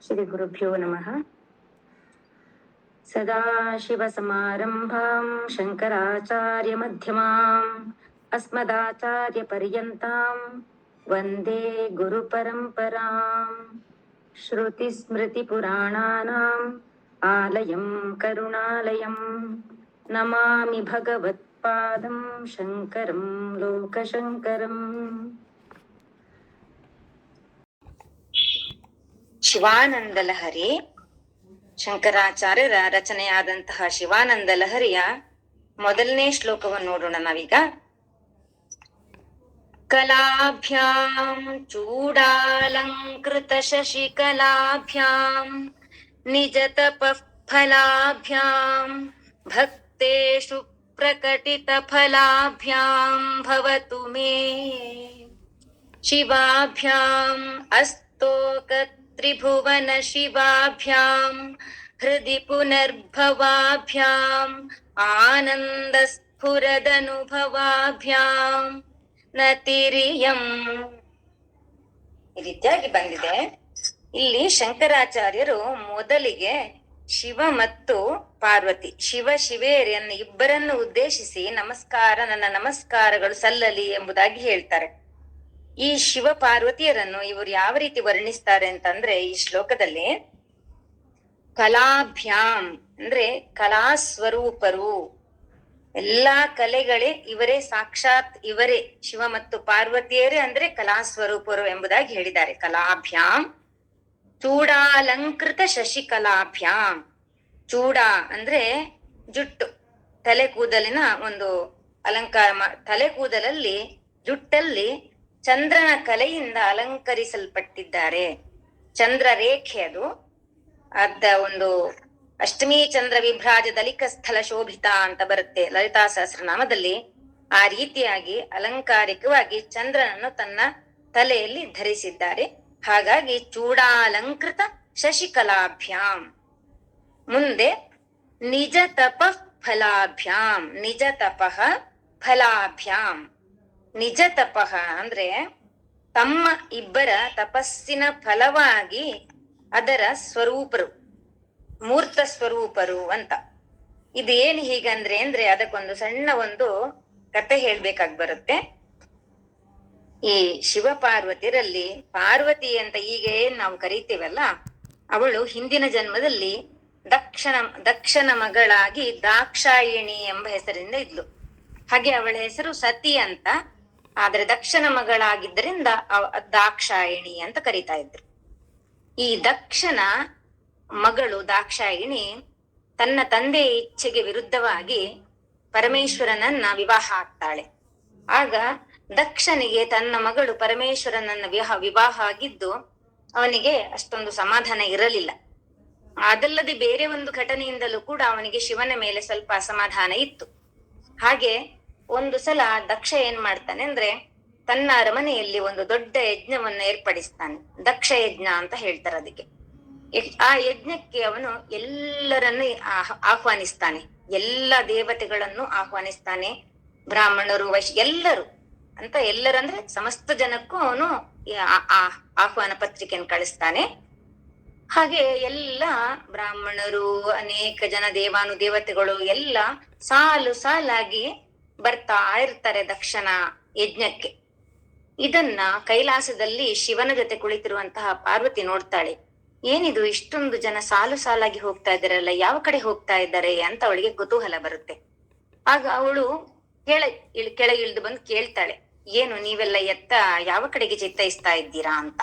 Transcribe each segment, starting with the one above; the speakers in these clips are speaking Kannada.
ಶ್ರೀಗುರುಭ್ಯೋ ನಮಃ. ಸದಾಶಿವಸಮಾರಂಭಾಂ ಶಂಕರಾಚಾರ್ಯಮಧ್ಯಮಾಂ ಅಸ್ಮದಾಚಾರ್ಯಪರ್ಯಂತಾಂ ವಂದೇ ಗುರುಪರಂಪರಾಂ. ಶ್ರುತಿಸ್ಮೃತಿಪುರಾಣಾನಾಂ ಆಲಯಂ ಕರುಣಾಲಯಂ ನಮಾಮಿ ಭಗವತ್ಪಾದಂ ಶಂಕರಂ ಲೋಕಶಂಕರಂ. ಶಿವಾನಂದ ಲಹರಿ, ಶಂಕರಾಚಾರ್ಯರ ರಚನೆಯಾದಂತಹ ಶಿವಾನಂದ ಲಹರಿಯ ಮೊದಲನೇ ಶ್ಲೋಕವನ್ನು ನೋಡೋಣ ನಾವೀಗ. ಕಲಾಭ್ಯಾಂ ಚೂಡಾಲಂಕೃತ ಶಶಿಕಲಾಭ್ಯಾಂ ನಿಜ ತಪಃ ಫಲಾಭ್ಯಾಂ ಭಕ್ತೇಷು ಪ್ರಕಟಿತ ಫಲಾಭ್ಯಾಂ ಭವತು ಮೇ ಶಿವಾಭ್ಯಾಂ ಅಸ್ತೋಕ ತ್ರಿಭುವನ ಶಿವಾಭ್ಯಾಂ ಹೃದಿ ಪುನರ್ಭವಾಭ್ಯಾಂ ಆನಂದ ಸ್ಫುರದನುಭವಾಭ್ಯಾಂ ನತಿರಿಯಂ. ಈ ರೀತಿಯಾಗಿ ಬಂದಿದೆ. ಇಲ್ಲಿ ಶಂಕರಾಚಾರ್ಯರು ಮೊದಲಿಗೆ ಶಿವ ಮತ್ತು ಪಾರ್ವತಿ, ಶಿವ ಶಿವೆಯರನ್ನು ಇಬ್ಬರನ್ನು ಉದ್ದೇಶಿಸಿ ನನ್ನ ನಮಸ್ಕಾರಗಳು ಸಲ್ಲಲಿ ಎಂಬುದಾಗಿ ಹೇಳ್ತಾರೆ. ಈ ಶಿವ ಪಾರ್ವತಿಯರನ್ನು ಇವರು ಯಾವ ರೀತಿ ವರ್ಣಿಸ್ತಾರೆ ಅಂತಂದ್ರೆ, ಈ ಶ್ಲೋಕದಲ್ಲಿ ಕಲಾಭ್ಯಾಂ ಅಂದ್ರೆ ಕಲಾ ಸ್ವರೂಪರು, ಎಲ್ಲಾ ಕಲೆಗಳೇ ಇವರೇ, ಸಾಕ್ಷಾತ್ ಇವರೇ ಶಿವ ಮತ್ತು ಪಾರ್ವತಿಯರೇ ಅಂದ್ರೆ ಕಲಾ ಸ್ವರೂಪರು ಎಂಬುದಾಗಿ ಹೇಳಿದ್ದಾರೆ. ಕಲಾಭ್ಯಾಂ ಚೂಡಾಲಂಕೃತ ಶಶಿಕಲಾಭ್ಯಾಂ. ಚೂಡ ಅಂದ್ರೆ ಜುಟ್ಟು, ತಲೆ ಕೂದಲಿನ ಒಂದು ಅಲಂಕಾರ. ತಲೆ ಕೂದಲಲ್ಲಿ, ಜುಟ್ಟಲ್ಲಿ ಚಂದ್ರನ ಕಲೆಯಿಂದ ಅಲಂಕರಿಸಲ್ಪಟ್ಟಿದ್ದಾರೆ. ಚಂದ್ರ ರೇಖೆ ಅದು, ಅದ ಒಂದು ಅಷ್ಟಮಿ ಚಂದ್ರ ವಿಭ್ರಾಜ ದಲಿಕ ಸ್ಥಳ ಶೋಭಿತ ಅಂತ ಬರುತ್ತೆ ಲಲಿತಾ ಸಹಸ್ರನಾಮದಲ್ಲಿ. ಆ ರೀತಿಯಾಗಿ ಅಲಂಕಾರಿಕವಾಗಿ ಚಂದ್ರನನ್ನು ತನ್ನ ತಲೆಯಲ್ಲಿ ಧರಿಸಿದ್ದಾರೆ. ಹಾಗಾಗಿ ಚೂಡಾಲಂಕೃತ ಶಶಿಕಲಾಭ್ಯಾಂ. ಮುಂದೆ ನಿಜ ತಪಃ ಫಲಾಭ್ಯಾಂ, ನಿಜ ತಪಃ ಫಲಾಭ್ಯಾಂ. ನಿಜ ತಪಃ ಅಂದ್ರೆ ತಮ್ಮ ಇಬ್ಬರ ತಪಸ್ಸಿನ ಫಲವಾಗಿ ಅದರ ಸ್ವರೂಪರು, ಮೂರ್ತ ಸ್ವರೂಪರು ಅಂತ. ಇದೇನು ಹೀಗಂದ್ರೆ ಅದಕ್ಕೊಂದು ಸಣ್ಣ ಒಂದು ಕತೆ ಹೇಳ್ಬೇಕಾಗಿ ಬರುತ್ತೆ. ಈ ಶಿವ ಪಾರ್ವತಿಯರಲ್ಲಿ ಪಾರ್ವತಿ ಅಂತ ಈಗ ಏನ್ ನಾವು ಕರೀತೀವಲ್ಲ, ಅವಳು ಹಿಂದಿನ ಜನ್ಮದಲ್ಲಿ ದಕ್ಷನ ಮಗಳಾಗಿ ದಾಕ್ಷಾಯಿಣಿ ಎಂಬ ಹೆಸರಿಂದ ಇದ್ಲು. ಹಾಗೆ ಅವಳ ಹೆಸರು ಸತಿ ಅಂತ. ಆದ್ರೆ ದಕ್ಷನ ಮಗಳಾಗಿದ್ದರಿಂದ ದಾಕ್ಷಾಯಿಣಿ ಅಂತ ಕರೀತಾ ಇದ್ರು. ಈ ದಕ್ಷನ ಮಗಳು ದಾಕ್ಷಾಯಿಣಿ ತನ್ನ ತಂದೆಯ ಇಚ್ಛೆಗೆ ವಿರುದ್ಧವಾಗಿ ಪರಮೇಶ್ವರನನ್ನ ವಿವಾಹ ಆಗ್ತಾಳೆ. ಆಗ ದಕ್ಷನಿಗೆ ತನ್ನ ಮಗಳು ಪರಮೇಶ್ವರನನ್ನ ವಿವಾಹ ಆಗಿದ್ದು ಅವನಿಗೆ ಅಷ್ಟೊಂದು ಸಮಾಧಾನ ಇರಲಿಲ್ಲ. ಅದಲ್ಲದೆ ಬೇರೆ ಒಂದು ಘಟನೆಯಿಂದಲೂ ಕೂಡ ಅವನಿಗೆ ಶಿವನ ಮೇಲೆ ಸ್ವಲ್ಪ ಅಸಮಾಧಾನ ಇತ್ತು. ಹಾಗೆ ಒಂದು ಸಲ ದಕ್ಷ ಏನ್ ಮಾಡ್ತಾನೆ ಅಂದ್ರೆ, ತನ್ನ ಅರಮನೆಯಲ್ಲಿ ಒಂದು ದೊಡ್ಡ ಯಜ್ಞವನ್ನ ಏರ್ಪಡಿಸ್ತಾನೆ. ದಕ್ಷ ಯಜ್ಞ ಅಂತ ಹೇಳ್ತಾರೆ ಅದಕ್ಕೆ. ಆ ಯಜ್ಞಕ್ಕೆ ಅವನು ಎಲ್ಲರನ್ನು ಆಹ್ವಾನಿಸ್ತಾನೆ, ಎಲ್ಲ ದೇವತೆಗಳನ್ನು ಆಹ್ವಾನಿಸ್ತಾನೆ, ಬ್ರಾಹ್ಮಣರು, ವೈಶ್ಯ ಎಲ್ಲರೂ ಅಂತ. ಎಲ್ಲರಂದ್ರೆ ಸಮಸ್ತ ಜನಕ್ಕೂ ಅವನು ಆಹ್ವಾನ ಪತ್ರಿಕೆಯನ್ನು ಕಳಿಸ್ತಾನೆ. ಹಾಗೆ ಎಲ್ಲ ಬ್ರಾಹ್ಮಣರು, ಅನೇಕ ಜನ ದೇವಾನುದೇವತೆಗಳು ಎಲ್ಲ ಸಾಲು ಸಾಲಾಗಿ ಬರ್ತಾ ಇರ್ತಾರೆ ದಕ್ಷನ ಯಜ್ಞಕ್ಕೆ. ಇದನ್ನ ಕೈಲಾಸದಲ್ಲಿ ಶಿವನ ಜೊತೆ ಕುಳಿತಿರುವಂತಹ ಪಾರ್ವತಿ ನೋಡ್ತಾಳೆ. ಏನಿದು, ಇಷ್ಟೊಂದು ಜನ ಸಾಲು ಸಾಲಾಗಿ ಹೋಗ್ತಾ ಇದ್ದಾರಲ್ಲ, ಯಾವ ಕಡೆ ಹೋಗ್ತಾ ಇದ್ದಾರೆ ಅಂತ ಅವಳಿಗೆ ಕುತೂಹಲ ಬರುತ್ತೆ. ಆಗ ಅವಳು ಕೆಳಗೆ ಇಳಿದು ಬಂದು ಕೇಳ್ತಾಳೆ, ಏನು ನೀವೆಲ್ಲ ಯಾವ ಕಡೆಗೆ ಚಿತ್ತೈಸ್ತಾ ಇದ್ದೀರಾ ಅಂತ.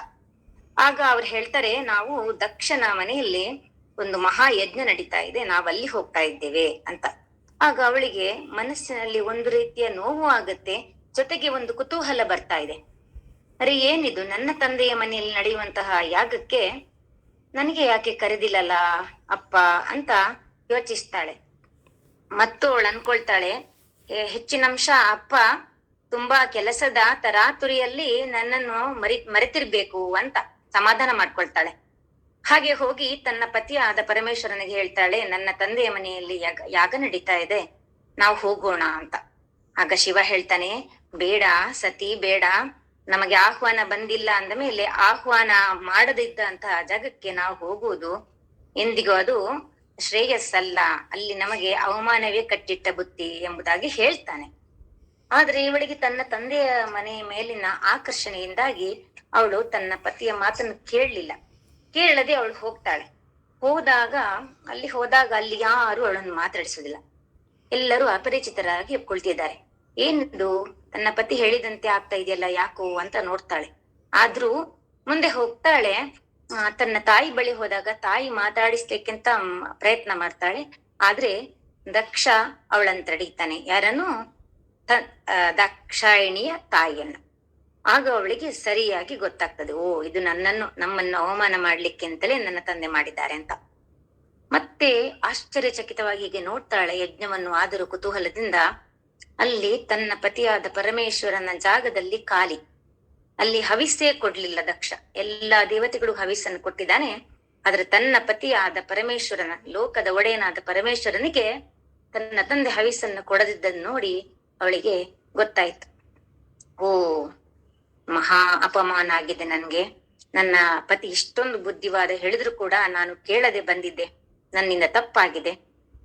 ಆಗ ಅವ್ರು ಹೇಳ್ತಾರೆ, ನಾವು ದಕ್ಷನ ಮನೆಯಲ್ಲಿ ಒಂದು ಮಹಾ ಯಜ್ಞ ನಡೀತಾ ಇದೆ, ನಾವಲ್ಲಿ ಹೋಗ್ತಾ ಇದ್ದೇವೆ ಅಂತ. ಆಗ ಅವಳಿಗೆ ಮನಸ್ಸಿನಲ್ಲಿ ಒಂದು ರೀತಿಯ ನೋವು ಆಗತ್ತೆ, ಜೊತೆಗೆ ಒಂದು ಕುತೂಹಲ ಬರ್ತಾ ಇದೆ. ಅರೆ ಏನಿದು, ನನ್ನ ತಂದೆಯ ಮನೆಯಲ್ಲಿ ನಡೆಯುವಂತಹ ಯಾಗಕ್ಕೆ ನನಗೆ ಯಾಕೆ ಕರೆದಿಲ್ಲಲ್ಲ ಅಪ್ಪ ಅಂತ ಯೋಚಿಸ್ತಾಳೆ. ಮತ್ತು ಅವಳು ಅನ್ಕೊಳ್ತಾಳೆ, ಹೆಚ್ಚಿನಂಶ ಅಪ್ಪ ತುಂಬಾ ಕೆಲಸದ ತರಾತುರಿಯಲ್ಲಿ ನನ್ನನ್ನು ಮರೆತಿರ್ಬೇಕು ಅಂತ ಸಮಾಧಾನ ಮಾಡ್ಕೊಳ್ತಾಳೆ. ಹಾಗೆ ಹೋಗಿ ತನ್ನ ಪತಿಯಾದ ಪರಮೇಶ್ವರನಿಗೆ ಹೇಳ್ತಾಳೆ, ನನ್ನ ತಂದೆಯ ಮನೆಯಲ್ಲಿ ಯಾಗ ನಡೀತಾ ಇದೆ, ನಾವು ಹೋಗೋಣ ಅಂತ. ಆಗ ಶಿವ ಹೇಳ್ತಾನೆ, ಬೇಡ ಸತಿ ಬೇಡ, ನಮಗೆ ಆಹ್ವಾನ ಬಂದಿಲ್ಲ ಅಂದ ಮೇಲೆ ಆಹ್ವಾನ ಮಾಡದಿದ್ದಂತಹ ಜಾಗಕ್ಕೆ ನಾವು ಹೋಗುವುದು ಎಂದಿಗೂ ಅದು ಶ್ರೇಯಸ್ಸಲ್ಲ, ಅಲ್ಲಿ ನಮಗೆ ಅವಮಾನವೇ ಕಟ್ಟಿಟ್ಟ ಬುತ್ತಿ ಎಂಬುದಾಗಿ ಹೇಳ್ತಾನೆ. ಆದ್ರೆ ಇವಳಿಗೆ ತನ್ನ ತಂದೆಯ ಮನೆಯ ಮೇಲಿನ ಆಕರ್ಷಣೆಯಿಂದಾಗಿ ಅವಳು ತನ್ನ ಪತಿಯ ಮಾತನ್ನು ಕೇಳದೆ ಅವಳು ಹೋಗ್ತಾಳೆ. ಹೋದಾಗ ಅಲ್ಲಿ ಯಾರು ಅವಳನ್ನು ಮಾತಾಡಿಸುದಿಲ್ಲ. ಎಲ್ಲರೂ ಅಪರಿಚಿತರಾಗಿ ಕುಳಿತಿದ್ದಾರೆ. ಏನಿದು, ತನ್ನ ಪತಿ ಹೇಳಿದಂತೆ ಆಗ್ತಾ ಇದೆಯಲ್ಲ, ಯಾಕೋ ಅಂತ ನೋಡ್ತಾಳೆ. ಆದ್ರೂ ಮುಂದೆ ಹೋಗ್ತಾಳೆ. ತನ್ನ ತಾಯಿ ಬಳಿ ಹೋದಾಗ ತಾಯಿ ಮಾತಾಡಿಸ್ಲಿಕ್ಕಿಂತ ಪ್ರಯತ್ನ ಮಾಡ್ತಾಳೆ. ಆದ್ರೆ ದಕ್ಷ ಅವಳನ್ನು ತಡೀತಾನೆ. ಯಾರನ್ನು? ದಾಕ್ಷಾಯಿಣಿಯ ತಾಯಿಯನ್ನು. ಆಗ ಅವಳಿಗೆ ಸರಿಯಾಗಿ ಗೊತ್ತಾಗ್ತದೆ, ಓ, ಇದು ನಮ್ಮನ್ನು ಅವಮಾನ ಮಾಡ್ಲಿಕ್ಕೆ ಅಂತಲೇ ನನ್ನ ತಂದೆ ಮಾಡಿದ್ದಾರೆ ಅಂತ. ಮತ್ತೆ ಆಶ್ಚರ್ಯಚಕಿತವಾಗಿ ಹೀಗೆ ನೋಡ್ತಾಳೆ ಯಜ್ಞವನ್ನು. ಆದರೂ ಕುತೂಹಲದಿಂದ ಅಲ್ಲಿ ತನ್ನ ಪತಿಯಾದ ಪರಮೇಶ್ವರನ ಜಾಗದಲ್ಲಿ ಖಾಲಿ. ಅಲ್ಲಿ ಹವಿಸ್ಸೇ ಕೊಡ್ಲಿಲ್ಲ ದಕ್ಷ. ಎಲ್ಲಾ ದೇವತೆಗಳು ಹವಿಸ್ಸನ್ನು ಕೊಟ್ಟಿದ್ದಾನೆ. ಆದ್ರೆ ತನ್ನ ಪತಿಯಾದ ಪರಮೇಶ್ವರನ, ಲೋಕದ ಒಡೆಯನಾದ ಪರಮೇಶ್ವರನಿಗೆ ತನ್ನ ತಂದೆ ಹವಿಸ್ಸನ್ನು ಕೊಡದಿದ್ದನ್ನು ನೋಡಿ ಅವಳಿಗೆ ಗೊತ್ತಾಯ್ತು. ಓ, ಮಹಾ ಅಪಮಾನ ಆಗಿದೆ ನನ್ಗೆ. ನನ್ನ ಪತಿ ಇಷ್ಟೊಂದು ಬುದ್ಧಿವಾದ ಹೇಳಿದ್ರು ಕೂಡ ನಾನು ಕೇಳದೆ ಬಂದಿದ್ದೆ. ನನ್ನಿಂದ ತಪ್ಪಾಗಿದೆ.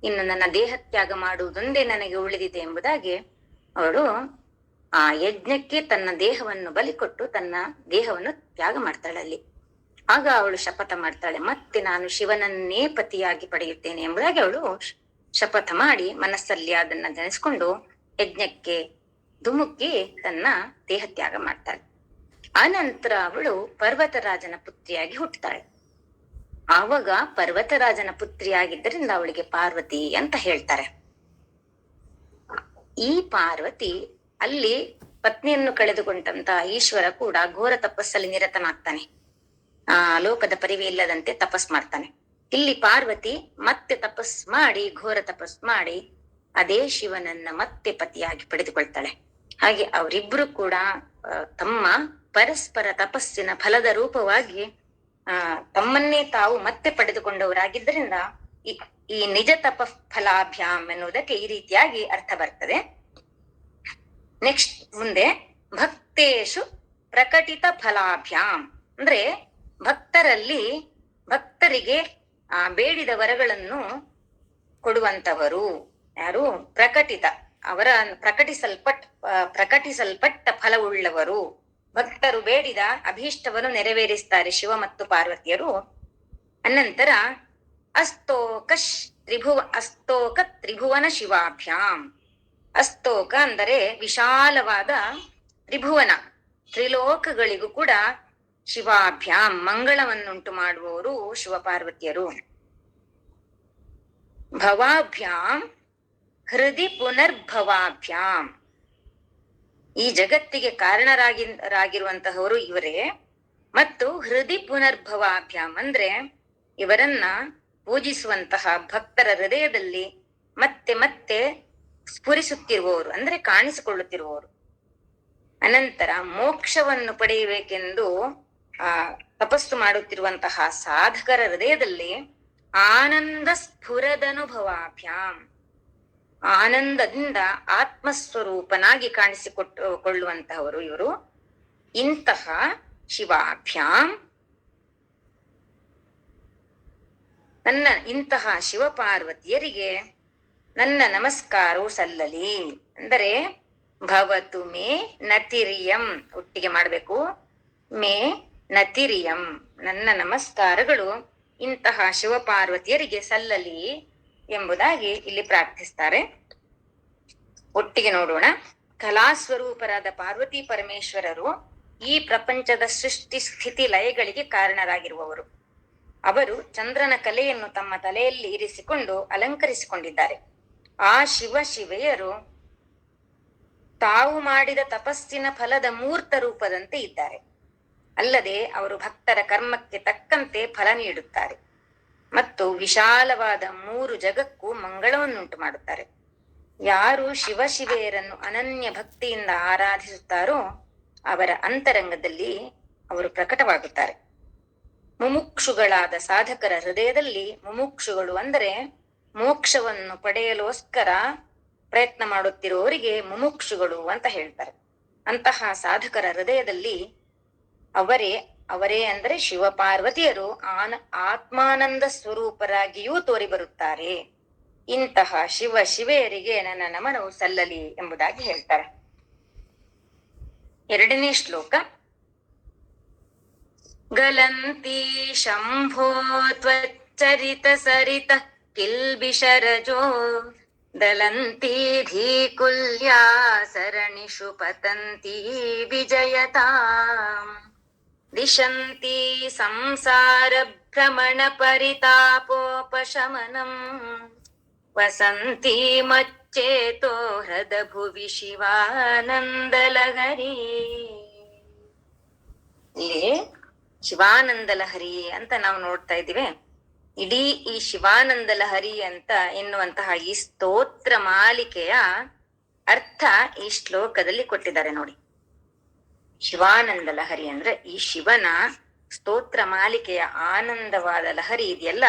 ಇನ್ನು ನನ್ನ ದೇಹ ತ್ಯಾಗ ಮಾಡುವುದೊಂದೇ ನನಗೆ ಉಳಿದಿದೆ ಎಂಬುದಾಗಿ ಅವಳು ಆ ಯಜ್ಞಕ್ಕೆ ತನ್ನ ದೇಹವನ್ನು ಬಲಿ ಕೊಟ್ಟು ತನ್ನ ದೇಹವನ್ನು ತ್ಯಾಗ ಮಾಡ್ತಾಳೆ ಅಲ್ಲಿ. ಆಗ ಅವಳು ಶಪಥ ಮಾಡ್ತಾಳೆ, ಮತ್ತೆ ನಾನು ಶಿವನನ್ನೇ ಪತಿಯಾಗಿ ಪಡೆಯುತ್ತೇನೆ ಎಂಬುದಾಗಿ ಅವಳು ಶಪಥ ಮಾಡಿ ಮನಸ್ಸಲ್ಲಿ ಅದನ್ನ ನೆನೆಸ್ಕೊಂಡು ಯಜ್ಞಕ್ಕೆ ಧುಮುಕಿ ತನ್ನ ದೇಹ ತ್ಯಾಗ ಮಾಡ್ತಾಳೆ. ಆನಂತರ ಅವಳು ಪರ್ವತರಾಜನ ಪುತ್ರಿಯಾಗಿ ಹುಟ್ಟುತ್ತಾಳೆ. ಆವಾಗ ಪರ್ವತರಾಜನ ಪುತ್ರಿಯಾಗಿದ್ದರಿಂದ ಅವಳಿಗೆ ಪಾರ್ವತಿ ಅಂತ ಹೇಳ್ತಾರೆ. ಈ ಪಾರ್ವತಿ ಅಲ್ಲಿ ಪತ್ನಿಯನ್ನು ಕಳೆದುಕೊಂಡಂತ ಈಶ್ವರ ಕೂಡ ಘೋರ ತಪಸ್ಸಲ್ಲಿ ನಿರತನಾಗ್ತಾನೆ. ಲೋಕದ ಪರಿವೆ ಇಲ್ಲದಂತೆ ತಪಸ್ ಮಾಡ್ತಾನೆ. ಇಲ್ಲಿ ಪಾರ್ವತಿ ಮತ್ತೆ ಘೋರ ತಪಸ್ ಮಾಡಿ ಅದೇ ಶಿವನನ್ನ ಮತ್ತೆ ಪತಿಯಾಗಿ ಪಡೆದುಕೊಳ್ತಾಳೆ. ಹಾಗೆ ಅವರಿಬ್ರು ಕೂಡ ತಮ್ಮ ಪರಸ್ಪರ ತಪಸ್ಸಿನ ಫಲದ ರೂಪವಾಗಿ ತಮ್ಮನ್ನೇ ತಾವು ಮತ್ತೆ ಪಡೆದುಕೊಂಡವರಾಗಿದ್ದರಿಂದ ಈ ನಿಜ ತಪ ಫಲಾಭ್ಯಾಮ್ ಎನ್ನುವುದಕ್ಕೆ ಈ ರೀತಿಯಾಗಿ ಅರ್ಥ ಬರ್ತದೆ. ನೆಕ್ಸ್ಟ್ ಮುಂದೆ ಭಕ್ತೇಶು ಪ್ರಕಟಿತ ಫಲಾಭ್ಯಾಮ್ ಅಂದ್ರೆ ಭಕ್ತರಿಗೆ ಬೇಡಿದ ವರಗಳನ್ನು ಕೊಡುವಂತವರು ಯಾರು? ಪ್ರಕಟಿತ, ಅವರ ಪ್ರಕಟಿಸಲ್ಪಟ್ಟ ಫಲವುಳ್ಳವರು. ಭಕ್ತರು ಬೇಡಿದ ಅಭೀಷ್ಟವನ್ನು ನೆರವೇರಿಸ್ತಾರೆ ಶಿವ ಮತ್ತು ಪಾರ್ವತಿಯರು. ಅನಂತರ ಅಸ್ತೋಕ ತ್ರಿಭುವನ ಶಿವಾಭ್ಯಾಂ. ಅಸ್ತೋಕ ಅಂದರೆ ವಿಶಾಲವಾದ ತ್ರಿಭುವನ, ತ್ರಿಲೋಕಗಳಿಗೂ ಕೂಡ ಶಿವಾಭ್ಯಾಂ ಮಂಗಳವನ್ನುಂಟು ಮಾಡುವವರು ಶಿವಪಾರ್ವತಿಯರು. ಭವಾಭ್ಯಾಂ ಹೃದಯ ಪುನರ್ಭವಾಭ್ಯಾಂ. ಈ ಜಗತ್ತಿಗೆ ಕಾರಣರಾಗಿರುವಂತಹವರು ಇವರೇ. ಮತ್ತು ಹೃದಯ ಪುನರ್ಭವಾಭ್ಯಾಂ ಅಂದ್ರೆ ಇವರನ್ನ ಪೂಜಿಸುವಂತಹ ಭಕ್ತರ ಹೃದಯದಲ್ಲಿ ಮತ್ತೆ ಮತ್ತೆ ಸ್ಫುರಿಸುತ್ತಿರುವವರು, ಅಂದ್ರೆ ಕಾಣಿಸಿಕೊಳ್ಳುತ್ತಿರುವವರು. ಅನಂತರ ಮೋಕ್ಷವನ್ನು ಪಡೆಯಬೇಕೆಂದು ತಪಸ್ಸು ಮಾಡುತ್ತಿರುವಂತಹ ಸಾಧಕರ ಹೃದಯದಲ್ಲಿ ಆನಂದ ಸ್ಫುರದನುಭವಾಭ್ಯಾಂ, ಆನಂದದಿಂದ ಆತ್ಮಸ್ವರೂಪನಾಗಿ ಕಾಣಿಸಿಕೊಳ್ಳುವಂತಹವರು ಇವರು. ಇಂತಹ ಶಿವಾಭ್ಯಾಂ ಇಂತಹ ಶಿವಪಾರ್ವತಿಯರಿಗೆ ನನ್ನ ನಮಸ್ಕಾರವು ಸಲ್ಲಲಿ. ಅಂದರೆ ಭವತು ಮೇ ನತಿರಿಯಂ, ಒಟ್ಟಿಗೆ ಮಾಡಬೇಕು. ಮೇ ನತಿರಿಯಂ, ನನ್ನ ನಮಸ್ಕಾರಗಳು ಇಂತಹ ಶಿವಪಾರ್ವತಿಯರಿಗೆ ಸಲ್ಲಲಿ ಎಂಬುದಾಗಿ ಇಲ್ಲಿ ಪ್ರಾರ್ಥಿಸ್ತಾರೆ. ಒಟ್ಟಿಗೆ ನೋಡೋಣ. ಕಲಾಸ್ವರೂಪರಾದ ಪಾರ್ವತಿ ಪರಮೇಶ್ವರರು ಈ ಪ್ರಪಂಚದ ಸೃಷ್ಟಿ ಸ್ಥಿತಿ ಲಯಗಳಿಗೆ ಕಾರಣರಾಗಿರುವವರು. ಅವರು ಚಂದ್ರನ ಕಲೆಯನ್ನು ತಮ್ಮ ತಲೆಯಲ್ಲಿ ಇರಿಸಿಕೊಂಡು ಅಲಂಕರಿಸಿಕೊಂಡಿದ್ದಾರೆ. ಆ ಶಿವೆಯರು ತಾವು ಮಾಡಿದ ತಪಸ್ಸಿನ ಫಲದ ಮೂರ್ತ ರೂಪದಂತೆ ಇದ್ದಾರೆ. ಅಲ್ಲದೆ ಅವರು ಭಕ್ತರ ಕರ್ಮಕ್ಕೆ ತಕ್ಕಂತೆ ಫಲ ನೀಡುತ್ತಾರೆ ಮತ್ತು ವಿಶಾಲವಾದ 3 ಜಗಕ್ಕೂ ಮಂಗಳವನ್ನುಂಟು ಮಾಡುತ್ತಾರೆ. ಯಾರು ಶಿವೆಯರನ್ನು ಅನನ್ಯ ಭಕ್ತಿಯಿಂದ ಆರಾಧಿಸುತ್ತಾರೋ ಅವರ ಅಂತರಂಗದಲ್ಲಿ ಅವರು ಪ್ರಕಟವಾಗುತ್ತಾರೆ. ಮುಮುಕ್ಷುಗಳಾದ ಸಾಧಕರ ಹೃದಯದಲ್ಲಿ, ಮುಮುಕ್ಷುಗಳು ಅಂದರೆ ಮೋಕ್ಷವನ್ನು ಪಡೆಯಲೋಸ್ಕರ ಪ್ರಯತ್ನ ಮಾಡುತ್ತಿರುವವರಿಗೆ ಮುಮುಕ್ಷುಗಳು ಅಂತ ಹೇಳ್ತಾರೆ. ಅಂತಹ ಸಾಧಕರ ಹೃದಯದಲ್ಲಿ ಅವರೇ ಅವರೇ ಅಂದರೆ ಶಿವಪಾರ್ವತಿಯರು ಆತ್ಮಾನಂದ ಸ್ವರೂಪರಾಗಿಯೂ ತೋರಿ ಬರುತ್ತಾರೆ. ಇಂತಹ ಶಿವೆಯರಿಗೆ ನನ್ನ ನಮನವು ಸಲ್ಲಲಿ ಎಂಬುದಾಗಿ ಹೇಳ್ತಾರೆ. 2ನೇ ಶ್ಲೋಕ. ಗಲಂತಿ ಶಂಭೋ ತ್ವಚ್ಚರಿತ ಸರಿತ ಕಿಲ್ಬಿಷರಜೋ ದಲಂತಿ ಧೀಕುಲ್ಯಾ ಸರಣಿಷು ಪತಂತಿ ವಿಜಯತಾಂ ದಿಶಂತಿ ಸಂಸಾರ ಭ್ರಮಣ ಪರಿತಾಪೋಪಶಮನಂ ವಸಂತಿ ಮಚ್ಚೇತೋ ಹೃದ ಭುವಿ ಶಿವಾನಂದಲಹರಿ. ಇಲ್ಲಿ ಶಿವಾನಂದ ಲಹರಿ ಅಂತ ನಾವು ನೋಡ್ತಾ ಇದ್ದೀವಿ. ಇಡೀ ಈ ಶಿವಾನಂದ ಲಹರಿ ಅಂತ ಎನ್ನುವಂತಹ ಈ ಸ್ತೋತ್ರ ಮಾಲಿಕೆಯ ಅರ್ಥ ಈ ಶ್ಲೋಕದಲ್ಲಿ ಕೊಟ್ಟಿದ್ದಾರೆ ನೋಡಿ. ಶಿವಾನಂದ ಲಹರಿ ಅಂದ್ರೆ ಈ ಶಿವನ ಸ್ತೋತ್ರ ಮಾಲಿಕೆಯ ಆನಂದವಾದ ಲಹರಿ ಇದೆಯಲ್ಲ.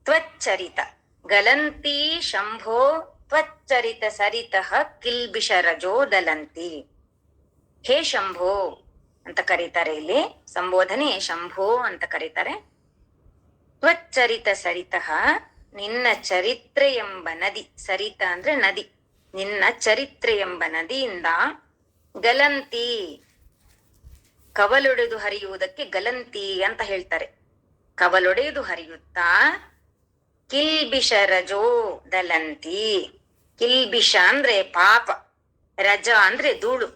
ತ್ವಚ್ಚರಿತ ಗಲಂತಿ ಶಂಭೋ ತ್ವಚ್ಚರಿತ ಸರಿತಃ ಕಿಲ್ಬಿಷರಜೋ ದಲಂತಿ. ಹೇ ಶಂಭೋ ಅಂತ ಕರೀತಾರೆ, ಇಲ್ಲಿ ಸಂಬೋಧನೆ ಶಂಭೋ ಅಂತ ಕರೀತಾರೆ. ತ್ವಚ್ಚರಿತ ಸರಿತಃ ನಿನ್ನ ಚರಿತ್ರೆ ಎಂಬ ನದಿ, ಸರಿತ ಅಂದ್ರೆ ನದಿ, ನಿನ್ನ ಚರಿತ್ರೆ ಎಂಬ ನದಿಯಿಂದ ಗಲಂತಿ ಕವಲೊಡೆದು ಹರಿಯುವುದಕ್ಕೆ ಗಲಂತಿ ಅಂತ ಹೇಳ್ತಾರೆ. ಕವಲೊಡೆದು ಹರಿಯುತ್ತಾ ಕಿಲ್ಬಿಷರಜೋ ದಲಂತಿ. ಕಿಲ್ಬಿಷ ಅಂದ್ರೆ ಪಾಪ, ರಜ ಅಂದ್ರೆ ಧೂಳು.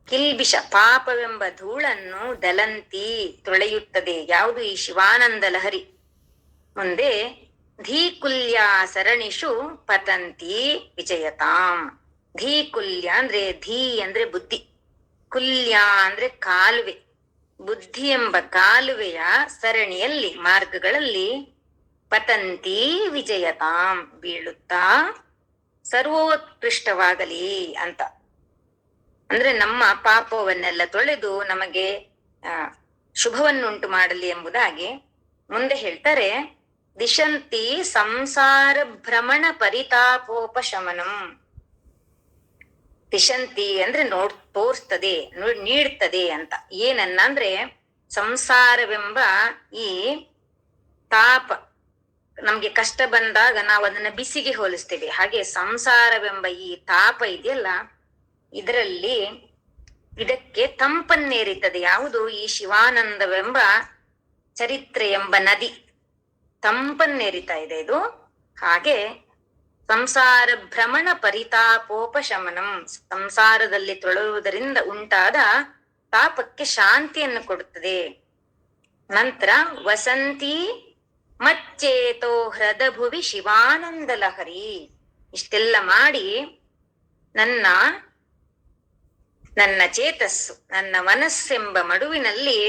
ಕಿಲ್ಬಿಷ ಪಾಪವೆಂಬ ಧೂಳನ್ನು ದಲಂತಿ ತೊಳೆಯುತ್ತದೆ. ಯಾವುದು? ಈ ಶಿವಾನಂದ ಲಹರಿ. ಮುಂದೆ ಧೀಕುಲ್ಯ ಸರಣಿಷು ಪತಂತಿ ವಿಜಯತಾಂ. ಧೀಕುಲ್ಯ ಅಂದ್ರೆ ಧೀ ಅಂದ್ರೆ ಬುದ್ಧಿ, ಕುಲ್ಯ ಅಂದ್ರೆ ಕಾಲುವೆ. ಬುದ್ಧಿ ಎಂಬ ಕಾಲುವೆಯ ಸರಣಿಯಲ್ಲಿ, ಮಾರ್ಗಗಳಲ್ಲಿ ಪತಂತಿ ವಿಜಯತಾಂ ಬೀಳುತ್ತಾ ಸರ್ವೋತ್ಕೃಷ್ಟವಾಗಲಿ ಅಂತ. ಅಂದ್ರೆ ನಮ್ಮ ಪಾಪವನ್ನೆಲ್ಲ ತೊಳೆದು ನಮಗೆ ಶುಭವನ್ನುಂಟು ಮಾಡಲಿ ಎಂಬುದಾಗಿ ಮುಂದೆ ಹೇಳ್ತಾರೆ. ದಿಶಂತಿ ಸಂಸಾರ ಭ್ರಮಣ ಪರಿತಾಪೋಪಶಮನಂ. ದಿಶಂತಿ ಅಂದ್ರೆ ತೋರಿಸ್ತದೆ, ನೀಡ್ತದೆ ಅಂತ. ಏನನ್ನ ಅಂದ್ರೆ ಸಂಸಾರವೆಂಬ ಈ ತಾಪ, ನಮ್ಗೆ ಕಷ್ಟ ಬಂದಾಗ ನಾವು ಅದನ್ನ ಬಿಸಿಗೆ ಹೋಲಿಸ್ತೇವೆ. ಹಾಗೆ ಸಂಸಾರವೆಂಬ ಈ ತಾಪ ಇದೆಯಲ್ಲ, ಇದಕ್ಕೆ ತಂಪನ್ನೇರಿತದೆ. ಯಾವುದು? ಈ ಶಿವಾನಂದವೆಂಬ ಚರಿತ್ರೆ ಎಂಬ ನದಿ ತಂಪನ್ನೇರಿತಾ ಇದೆ ಇದು. ಹಾಗೆ ಸಂಸಾರ ಭ್ರಮಣ ಪರಿತಾಪೋಪಶಮನಂ, ಸಂಸಾರದಲ್ಲಿ ತೊಳೆಯುವುದರಿಂದ ಉಂಟಾದ ತಾಪಕ್ಕೆ ಶಾಂತಿಯನ್ನು ಕೊಡುತ್ತದೆ. ನಂತರ ವಸಂತಿ ಮಚ್ಚೇತೋ ಹೃದ ಭುವಿ ಶಿವಾನಂದ ಲಹರಿ. ಇಷ್ಟೆಲ್ಲ ಮಾಡಿ ನನ್ನ ಚೇತಸ್ಸು, ನನ್ನ ಮನಸ್ಸೆಂಬ ಮಡುವಿನಲ್ಲಿ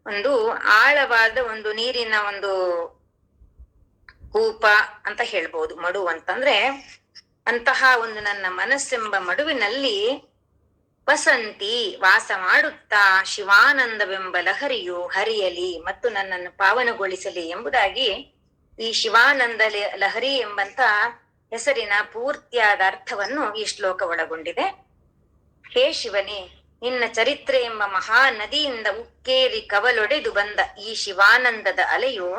ಒಂದು ಆಳವಾದ ಒಂದು ನೀರಿನ ಒಂದು ಕೂಪ ಅಂತ ಹೇಳ್ಬೋದು. ಮಡು ಅಂತಂದ್ರೆ ಅಂತಹ ಒಂದು ನನ್ನ ಮನಸ್ಸೆಂಬ ಮಡುವಿನಲ್ಲಿ ವಸಂತಿ ವಾಸ ಮಾಡುತ್ತಾ ಶಿವಾನಂದವೆಂಬ ಲಹರಿಯು ಹರಿಯಲಿ ಮತ್ತು ನನ್ನನ್ನು ಪಾವನಗೊಳಿಸಲಿ ಎಂಬುದಾಗಿ ಈ ಶಿವಾನಂದ ಲಹರಿ ಎಂಬಂತ ಹೆಸರಿನ ಪೂರ್ತಿಯಾದ ಅರ್ಥವನ್ನು ಈ ಶ್ಲೋಕ ಒಳಗೊಂಡಿದೆ. ಹೇ ಶಿವನೇ, ನಿನ್ನ ಚರಿತ್ರೆ ಎಂಬ ಮಹಾ ನದಿಯಿಂದ ಉಕ್ಕೇರಿ ಕವಲೊಡೆದು ಬಂದ ಈ ಶಿವಾನಂದದ ಅಲೆಯು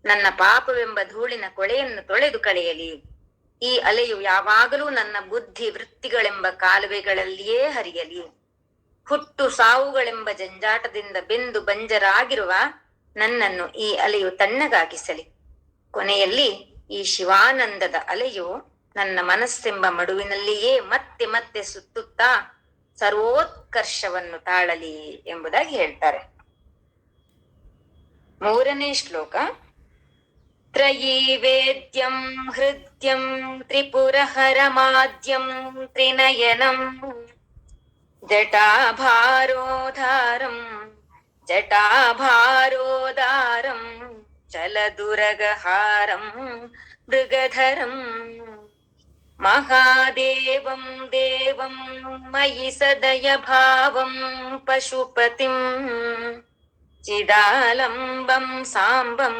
ನನ್ನ ಪಾಪವೆಂಬ ಧೂಳಿನ ಕೊಳೆಯನ್ನು ತೊಳೆದು ಕಳೆಯಲಿ. ಈ ಅಲೆಯು ಯಾವಾಗಲೂ ನನ್ನ ಬುದ್ಧಿ ವೃತ್ತಿಗಳೆಂಬ ಕಾಲುವೆಗಳಲ್ಲಿಯೇ ಹರಿಯಲಿ. ಹುಟ್ಟು ಸಾವುಗಳೆಂಬ ಜಂಜಾಟದಿಂದ ಬೆಂದು ಬಂಜರಾಗಿರುವ ನನ್ನನ್ನು ಈ ಅಲೆಯು ತಣ್ಣಗಾಗಿಸಲಿ. ಕೊನೆಯಲ್ಲಿ ಈ ಶಿವಾನಂದದ ಅಲೆಯು ನನ್ನ ಮನಸ್ಸೆಂಬ ಮಡುವಿನಲ್ಲಿಯೇ ಮತ್ತೆ ಮತ್ತೆ ಸುತ್ತುತ್ತಾ ಸರ್ವೋತ್ಕರ್ಷವನ್ನು ತಾಳಲಿ ಎಂಬುದಾಗಿ ಹೇಳ್ತಾರೆ. 3ನೇ ಶ್ಲೋಕ. ತ್ರಯೀ ವೇದ್ಯಂ ಹೃದ್ಯಂ ತ್ರಿಪುರಹರಮಾದ್ಯಂ ತ್ರಿನಯನಂ ಜಟಾಭಾರೋದಾರಂ ಚಲದುರಗಹಾರಂ ಮೃಗಧರಂ ಮಹಾದೇವಂ ದೇವಂ ಮಯಿ ಸದಯ ಭಾವಂ ಪಶುಪತಿಂ ಚಿದಾಲಂಬಂ ಸಾಂಬಂ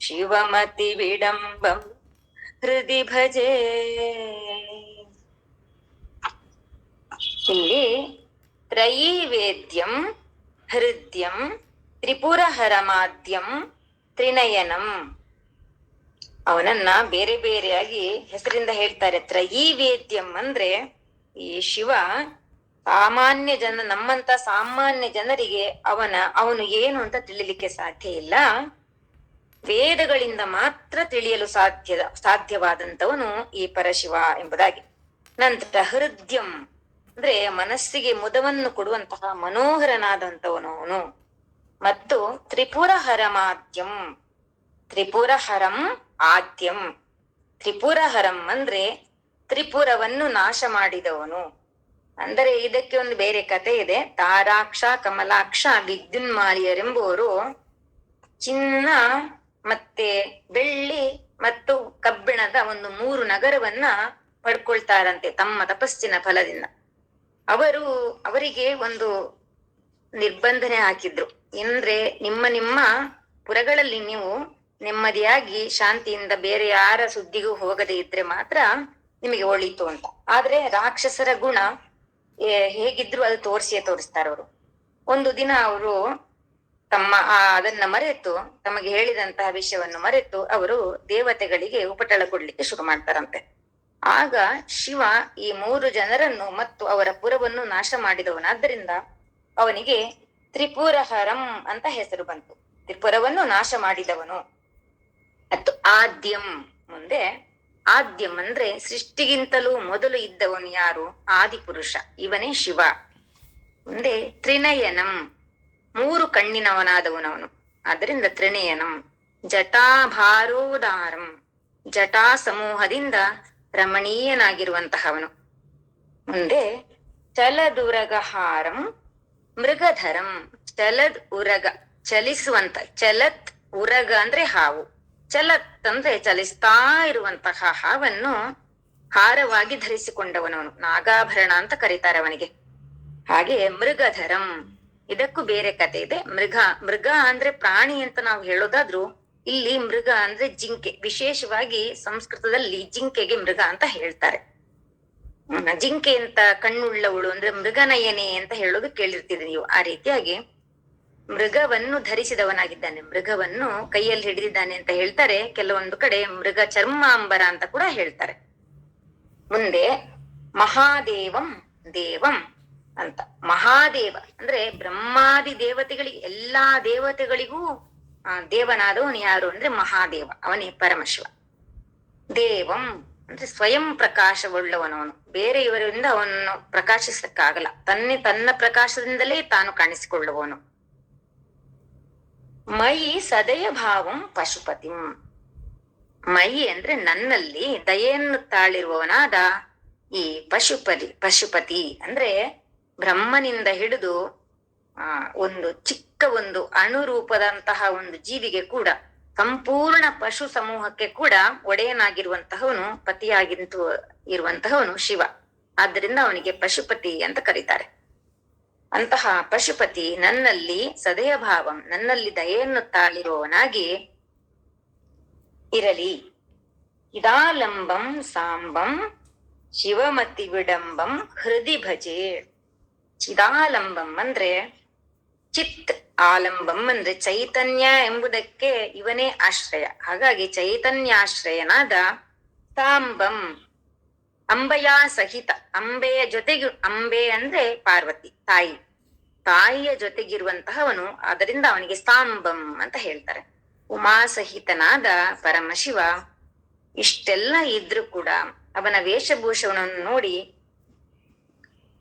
ಶಿವಮತಿ ವಿಡಂಬಂ ಹೃದಿ ಭಜೆ. ಇಲ್ಲಿ ತ್ರಯೀವೇದ್ಯಂ ಹೃದ್ಯಂ ತ್ರಿಪುರಹರಮಾದ್ಯಂ ತ್ರಿನಯನಂ, ಅವನನ್ನ ಬೇರೆ ಬೇರೆಯಾಗಿ ಹೆಸರಿಂದ ಹೇಳ್ತಾರೆ. ತ್ರಯೀವೇದ್ಯಂ ಅಂದ್ರೆ ಈ ಶಿವ ಸಾಮಾನ್ಯ ನಮ್ಮಂತ ಸಾಮಾನ್ಯ ಜನರಿಗೆ ಅವನು ಏನು ಅಂತ ತಿಳಿಲಿಕ್ಕೆ ಸಾಧ್ಯ ಇಲ್ಲ. ವೇದಗಳಿಂದ ಮಾತ್ರ ತಿಳಿಯಲು ಸಾಧ್ಯವಾದಂತವನು ಈ ಪರಶಿವ ಎಂಬುದಾಗಿ. ನಂತರ ಹೃದಯಂ ಅಂದ್ರೆ ಮನಸ್ಸಿಗೆ ಮುದವನ್ನು ಕೊಡುವಂತಹ ಮನೋಹರನಾದಂತವನು ಅವನು. ಮತ್ತು ತ್ರಿಪುರಹರಮಾದ್ಯಂ, ತ್ರಿಪುರಹರಂ ಆದ್ಯಂ, ತ್ರಿಪುರಹರಂ ಅಂದ್ರೆ ತ್ರಿಪುರವನ್ನು ನಾಶ ಮಾಡಿದವನು. ಅಂದರೆ ಇದಕ್ಕೆ ಒಂದು ಬೇರೆ ಕಥೆ ಇದೆ. ತಾರಾಕ್ಷ, ಕಮಲಾಕ್ಷ, ವಿದ್ಯುನ್ಮಾಲಿಯರೆಂಬುವರು ಚಿನ್ನ ಮತ್ತೆ ಬೆಳ್ಳಿ ಮತ್ತು ಕಬ್ಬಿಣದ ಒಂದು 3 ನಗರವನ್ನ ಪಡ್ಕೊಳ್ತಾರಂತೆ ತಮ್ಮ ತಪಸ್ಸಿನ ಫಲದಿಂದ. ಅವರಿಗೆ ಒಂದು ನಿರ್ಬಂಧನೆ ಹಾಕಿದ್ರು. ಅಂದ್ರೆ ನಿಮ್ಮ ಪುರಗಳಲ್ಲಿ ನೀವು ನೆಮ್ಮದಿಯಾಗಿ ಶಾಂತಿಯಿಂದ ಬೇರೆ ಯಾರ ಸುದ್ದಿಗೂ ಹೋಗದೆ ಇದ್ರೆ ಮಾತ್ರ ನಿಮಗೆ ಒಳಿತು ಅಂತ. ಆದ್ರೆ ರಾಕ್ಷಸರ ಗುಣ ಹೇಗಿದ್ರು ಅದು ತೋರಿಸ್ತಾರೆ ಅವರು. ಒಂದು ದಿನ ಅವರು ಅದನ್ನ ಮರೆತು, ತಮಗೆ ಹೇಳಿದಂತಹ ವಿಷಯವನ್ನು ಮರೆತು ಅವರು ದೇವತೆಗಳಿಗೆ ಉಪಟಳ ಕೊಡ್ಲಿಕ್ಕೆ ಶುರು ಮಾಡ್ತಾರಂತೆ. ಆಗ ಶಿವ ಈ 3 ಜನರನ್ನು ಮತ್ತು ಅವರ ಪುರವನ್ನು ನಾಶ ಮಾಡಿದವನಾದ್ದರಿಂದ ಅವನಿಗೆ ತ್ರಿಪುರಹರಂ ಅಂತ ಹೆಸರು ಬಂತು. ತ್ರಿಪುರವನ್ನು ನಾಶ ಮಾಡಿದವನು. ಮತ್ತು ಆದ್ಯಂ, ಮುಂದೆ ಆದ್ಯಂ ಅಂದ್ರೆ ಸೃಷ್ಟಿಗಿಂತಲೂ ಮೊದಲು ಇದ್ದವನು ಯಾರು? ಆದಿಪುರುಷ, ಇವನೇ ಶಿವ. ಮುಂದೆ ತ್ರಿನಯನಂ, 3 ಕಣ್ಣಿನವನಾದವನವನು, ಆದ್ದರಿಂದ ತ್ರಿನಯನಂ. ಜಟಾಭಾರೋದಾರಂ, ಜಟಾ ಸಮೂಹದಿಂದ ರಮಣೀಯನಾಗಿರುವಂತಹವನು. ಮುಂದೆ ಚಲದುರಗಹಾರಂ ಮೃಗಧರಂ, ಚಲದ್ ಉರಗ ಚಲಿಸುವಂತ, ಚಲತ್ ಉರಗ ಅಂದ್ರೆ ಹಾವು, ಚಲತ್ ಅಂದ್ರೆ ಚಲಿಸ್ತಾ ಇರುವಂತಹ ಹಾವನ್ನು ಹಾರವಾಗಿ ಧರಿಸಿಕೊಂಡವನವನು, ನಾಗಾಭರಣ ಅಂತ ಕರೀತಾರೆ ಅವನಿಗೆ. ಹಾಗೆ ಮೃಗಧರಂ, ಇದಕ್ಕೂ ಬೇರೆ ಕತೆ ಇದೆ. ಮೃಗ ಅಂದ್ರೆ ಪ್ರಾಣಿ ಅಂತ ನಾವು ಹೇಳೋದಾದ್ರೂ ಇಲ್ಲಿ ಮೃಗ ಅಂದ್ರೆ ಜಿಂಕೆ. ವಿಶೇಷವಾಗಿ ಸಂಸ್ಕೃತದಲ್ಲಿ ಜಿಂಕೆಗೆ ಮೃಗ ಅಂತ ಹೇಳ್ತಾರೆ. ಜಿಂಕೆ ಅಂತ ಕಣ್ಣುಳ್ಳವಳು ಅಂದ್ರೆ ಮೃಗನಯನೆ ಅಂತ ಹೇಳೋದು ಕೇಳಿರ್ತೀರಿ ನೀವು. ಆ ರೀತಿಯಾಗಿ ಮೃಗವನ್ನು ಧರಿಸಿದವನಾಗಿದ್ದಾನೆ, ಮೃಗವನ್ನು ಕೈಯಲ್ಲಿ ಹಿಡಿದಿದ್ದಾನೆ ಅಂತ ಹೇಳ್ತಾರೆ. ಕೆಲವೊಂದು ಕಡೆ ಮೃಗ ಚರ್ಮಾಂಬರ ಅಂತ ಕೂಡ ಹೇಳ್ತಾರೆ. ಮುಂದೆ ಮಹಾದೇವಂ ದೇವಂ ಅಂತ. ಮಹಾದೇವ ಅಂದ್ರೆ ಬ್ರಹ್ಮಾದಿ ದೇವತೆಗಳಿಗೆ, ಎಲ್ಲಾ ದೇವತೆಗಳಿಗೂ ದೇವನಾದವನು ಯಾರು ಅಂದ್ರೆ ಮಹಾದೇವ, ಅವನೇ ಪರಮಶಿವ. ದೇವಂ ಅಂದ್ರೆ ಸ್ವಯಂ ಪ್ರಕಾಶವುಳ್ಳವನವನು, ಬೇರೆ ಇವರಿಂದ ಅವನನ್ನು ಪ್ರಕಾಶಿಸಕ್ಕಾಗಲ್ಲ, ತನ್ನ ಪ್ರಕಾಶದಿಂದಲೇ ತಾನು ಕಾಣಿಸಿಕೊಳ್ಳುವವನು. ಮಯಿ ಸದಯ ಭಾವಂ ಪಶುಪತಿಂ, ಮಯಿ ಅಂದ್ರೆ ನನ್ನಲ್ಲಿ ದಯೆಯನ್ನು ತಾಳಿರುವವನಾದ ಈ ಪಶುಪತಿ ಅಂದ್ರೆ ಬ್ರಹ್ಮನಿಂದ ಹಿಡಿದು ಒಂದು ಚಿಕ್ಕ ಒಂದು ಅಣುರೂಪದಂತಹ ಒಂದು ಜೀವಿಗೆ ಕೂಡ, ಸಂಪೂರ್ಣ ಪಶು ಸಮೂಹಕ್ಕೆ ಕೂಡ ಒಡೆಯನಾಗಿರುವಂತಹವನು, ಪತಿಯಾಗಿಂತು ಇರುವಂತಹವನು ಶಿವ. ಆದ್ದರಿಂದ ಅವನಿಗೆ ಪಶುಪತಿ ಅಂತ ಕರೀತಾರೆ. ಅಂತಹ ಪಶುಪತಿ ನನ್ನಲ್ಲಿ ಸದಯ ಭಾವಂ, ನನ್ನಲ್ಲಿ ದಯೆಯನ್ನು ತಾಳಿರುವವನಾಗಿ ಇರಲಿ. ಇದಾಲಂಬಂ ಸಾಂಬಂ ಶಿವಮತಿ ವಿಡಂಬಂ ಹೃದಿ ಭಜೆ. ಚಿದಾಲಂಬಂ ಅಂದ್ರೆ ಚಿತ್, ಆಲಂಬಂ ಅಂದ್ರೆ ಚೈತನ್ಯ ಎಂಬುದಕ್ಕೆ ಇವನೇ ಆಶ್ರಯ. ಹಾಗಾಗಿ ಚೈತನ್ಯಾಶ್ರಯನಾದ ಸಾಂಬಂ, ಅಂಬೆಯ ಸಹಿತ, ಅಂಬೆಯ ಜೊತೆಗೆ, ಅಂಬೆ ಅಂದ್ರೆ ಪಾರ್ವತಿ ತಾಯಿಯ ಜೊತೆಗಿರುವಂತಹವನು, ಆದ್ದರಿಂದ ಅವನಿಗೆ ಸಾಂಬಂ ಅಂತ ಹೇಳ್ತಾರೆ. ಉಮಾಸಹಿತನಾದ ಪರಮಶಿವ. ಇಷ್ಟೆಲ್ಲ ಇದ್ರೂ ಕೂಡ ಅವನ ವೇಷಭೂಷಣವನ್ನು ನೋಡಿ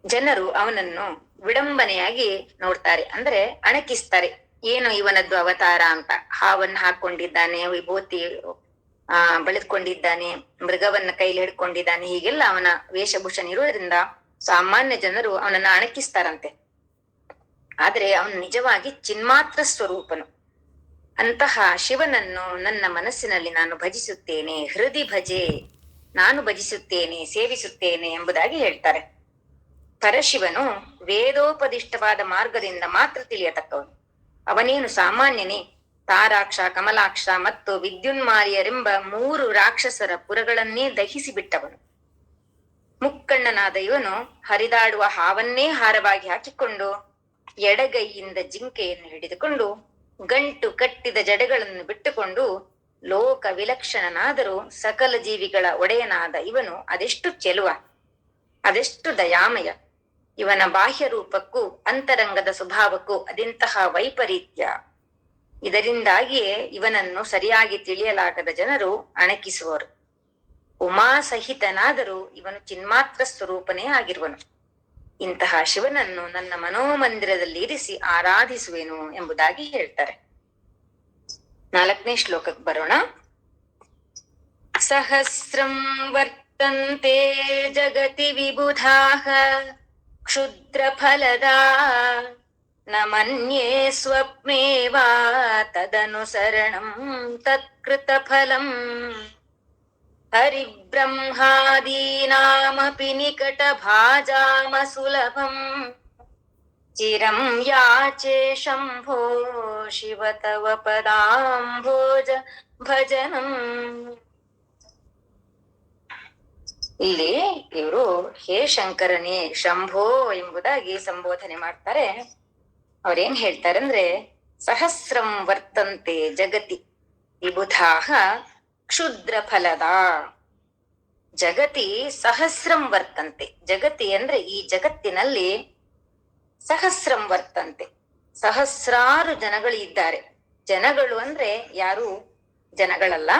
ಜನರು ಅವನನ್ನು ವಿಡಂಬನೆಯಾಗಿ ನೋಡ್ತಾರೆ, ಅಂದ್ರೆ ಅಣಕಿಸ್ತಾರೆ. ಏನು ಇವನದ್ದು ಅವತಾರ ಅಂತ. ಹಾವನ್ನು ಹಾಕೊಂಡಿದ್ದಾನೆ, ವಿಭೂತಿ ಬಳಿದುಕೊಂಡಿದ್ದಾನೆ, ಮೃಗವನ್ನ ಕೈಲಿ ಹಿಡ್ಕೊಂಡಿದ್ದಾನೆ, ಹೀಗೆಲ್ಲ ಅವನ ವೇಷಭೂಷಣ ಇರುವುದರಿಂದ ಸಾಮಾನ್ಯ ಜನರು ಅವನನ್ನ ಅಣಕಿಸ್ತಾರಂತೆ. ಆದ್ರೆ ಅವನು ನಿಜವಾಗಿ ಚಿನ್ಮಾತ್ರ ಸ್ವರೂಪನು. ಅಂತಹ ಶಿವನನ್ನು ನನ್ನ ಮನಸ್ಸಿನಲ್ಲಿ ನಾನು ಭಜಿಸುತ್ತೇನೆ, ಹೃದಿ ಭಜೆ, ನಾನು ಭಜಿಸುತ್ತೇನೆ, ಸೇವಿಸುತ್ತೇನೆ ಎಂಬುದಾಗಿ ಹೇಳ್ತಾರೆ. ಪರಶಿವನು ವೇದೋಪದಿಷ್ಟವಾದ ಮಾರ್ಗದಿಂದ ಮಾತ್ರ ತಿಳಿಯತಕ್ಕವನು. ಅವನೇನು ಸಾಮಾನ್ಯನೇ. ತಾರಾಕ್ಷ, ಕಮಲಾಕ್ಷ ಮತ್ತು ವಿದ್ಯುನ್ಮಾಲಿಯರೆಂಬ 3 ರಾಕ್ಷಸರ ಪುರಗಳನ್ನೇ ದಹಿಸಿ ಬಿಟ್ಟವನು. ಮುಕ್ಕಣ್ಣನಾದ ಇವನು ಹರಿದಾಡುವ ಹಾವನ್ನೇ ಹಾರವಾಗಿ ಹಾಕಿಕೊಂಡು ಎಡಗೈಯಿಂದ ಜಿಂಕೆಯನ್ನು ಹಿಡಿದುಕೊಂಡು ಗಂಟು ಕಟ್ಟಿದ ಜಡೆಗಳನ್ನು ಬಿಟ್ಟುಕೊಂಡು ಲೋಕ ವಿಲಕ್ಷಣನಾದರೂ ಸಕಲ ಜೀವಿಗಳ ಒಡೆಯನಾದ ಇವನು ಅದೆಷ್ಟು ಚೆಲುವ, ಅದೆಷ್ಟು ದಯಾಮಯ. ಇವನ ಬಾಹ್ಯ ರೂಪಕ್ಕೂ ಅಂತರಂಗದ ಸ್ವಭಾವಕ್ಕೂ ಅದೆಂತಹ ವೈಪರೀತ್ಯ. ಇದರಿಂದಾಗಿಯೇ ಇವನನ್ನು ಸರಿಯಾಗಿ ತಿಳಿಯಲಾಗದ ಜನರು ಅಣಕಿಸುವರು. ಉಮಾಸಹಿತನಾದರೂ ಇವನು ಚಿನ್ಮಾತ್ರ ಸ್ವರೂಪನೇ ಆಗಿರುವನು. ಇಂತಹ ಶಿವನನ್ನು ನನ್ನ ಮನೋಮಂದಿರದಲ್ಲಿ ಇರಿಸಿ ಆರಾಧಿಸುವೆನು ಎಂಬುದಾಗಿ ಹೇಳ್ತಾರೆ. 4ನೇ ಶ್ಲೋಕಕ್ಕೆ ಬರೋಣ. ಸಹಸ್ರಂ ವರ್ತಂತೆ ಜಗತಿ ವಿಬುಧಾಃ ಕ್ಷುದ್ರ ಫಲದಾ ನ ಮನ್ಯೇ ಸ್ವಪ್ನೇವಾ ತದನುಸರಣಂ ತತ್ಕೃತ ಫಲಂ ಹರಿಬ್ರಹ್ಮಾದೀನಾಮಪಿ ನಿಕಟ ಭಾಜಾಮ ಸುಲಭಂ ಚಿರಂ ಯಾಚೆ ಶಂಭೋ ಶಿವ ತವ ಪದಾಂಭೋಜ ಭಜನಂ. ಇಲ್ಲಿ ಇವರು ಹೇ ಶಂಕರನೇ ಶಂಭೋ ಎಂಬುದಾಗಿ ಸಂಬೋಧನೆ ಮಾಡ್ತಾರೆ. ಅವ್ರೇನ್ ಹೇಳ್ತಾರೆ ಅಂದ್ರೆ, ಸಹಸ್ರಂ ವರ್ತಂತೆ ಜಗತಿ ವಿಬುಧಾಃ ಕ್ಷುದ್ರ ಫಲದ. ಜಗತಿ ಸಹಸ್ರಂ ವರ್ತಂತೆ. ಜಗತಿ ಅಂದ್ರೆ ಈ ಜಗತ್ತಿನಲ್ಲಿ ಸಹಸ್ರಂ ವರ್ತಂತೆ, ಸಹಸ್ರಾರು ಜನಗಳು ಇದ್ದಾರೆ. ಜನಗಳು ಅಂದ್ರೆ ಯಾರು ಜನಗಳಲ್ಲ.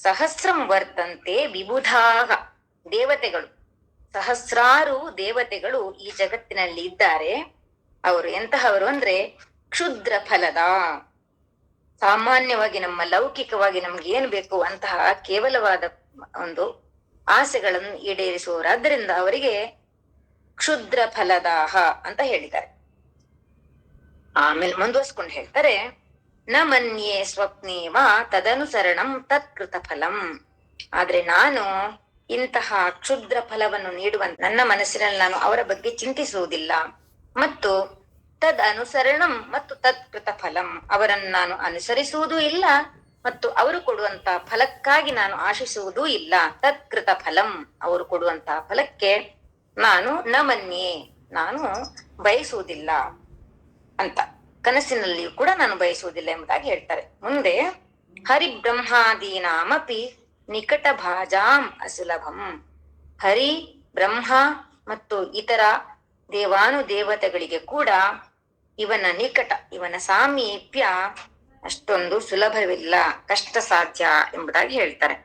ಸಹಸ್ರಂ ವರ್ತಂತೆ ವಿಬುಧಾಃ, ದೇವತೆಗಳು, ಸಹಸ್ರಾರು ದೇವತೆಗಳು ಈ ಜಗತ್ತಿನಲ್ಲಿ ಇದ್ದಾರೆ. ಅವರು ಎಂತಹವರು ಅಂದ್ರೆ ಕ್ಷುದ್ರ ಫಲದ, ಸಾಮಾನ್ಯವಾಗಿ ನಮ್ಮ ಲೌಕಿಕವಾಗಿ ನಮ್ಗೆ ಏನ್ ಬೇಕು ಅಂತಹ ಕೇವಲವಾದ ಒಂದು ಆಸೆಗಳನ್ನು ಈಡೇರಿಸುವವರಾದ್ರಿಂದ ಅವರಿಗೆ ಕ್ಷುದ್ರ ಫಲದಾಹ ಅಂತ ಹೇಳಿದ್ದಾರೆ. ಆಮೇಲೆ ಮುಂದುವರ್ಸ್ಕೊಂಡು ಹೇಳ್ತಾರೆ, ನ ಮನ್ಯೇ ಸ್ವಪ್ನೇವ ತದನುಸರಣಂ ತತ್ಕೃತ ಫಲಂ. ಆದ್ರೆ ನಾನು ಇಂತಹ ಕ್ಷುದ್ರ ಫಲವನ್ನು ನೀಡುವ ನನ್ನ ಮನಸ್ಸಿನಲ್ಲಿ ನಾನು ಅವರ ಬಗ್ಗೆ ಚಿಂತಿಸುವುದಿಲ್ಲ, ಮತ್ತು ತದ್ ಅನುಸರಣಂ ಮತ್ತು ತತ್ಕೃತ ಫಲಂ, ಅವರನ್ನು ನಾನು ಅನುಸರಿಸುವುದೂ ಇಲ್ಲ ಮತ್ತು ಅವರು ಕೊಡುವಂತ ಫಲಕ್ಕಾಗಿ ನಾನು ಆಶಿಸುವುದೂ ಇಲ್ಲ. ತತ್ಕೃತ ಫಲಂ, ಅವರು ಕೊಡುವಂತಹ ಫಲಕ್ಕೆ ನಾನು ನ ಮನ್ಯೆ, ನಾನು ಬಯಸುವುದಿಲ್ಲ ಅಂತ, ಕನಸಿನಲ್ಲಿಯೂ ಕೂಡ ನಾನು ಬಯಸುವುದಿಲ್ಲ ಎಂಬುದಾಗಿ ಹೇಳ್ತಾರೆ. ಮುಂದೆ ಹರಿಬ್ರಹ್ಮಾದೀನಾಮಪಿ ನಿಕಟ ಭಾಜಾಂ ಅಸುಲಭಂ. ಹರಿ ಬ್ರಹ್ಮ ಮತ್ತು ಇತರ ದೇವಾನುದೇವತೆಗಳಿಗೆ ಕೂಡ ಇವನ ನಿಕಟ, ಇವನ ಸಾಮೀಪ್ಯ ಅಷ್ಟೊಂದು ಸುಲಭವಿಲ್ಲ, ಕಷ್ಟ ಸಾಧ್ಯ ಎಂಬುದಾಗಿ ಹೇಳ್ತಾರೆ.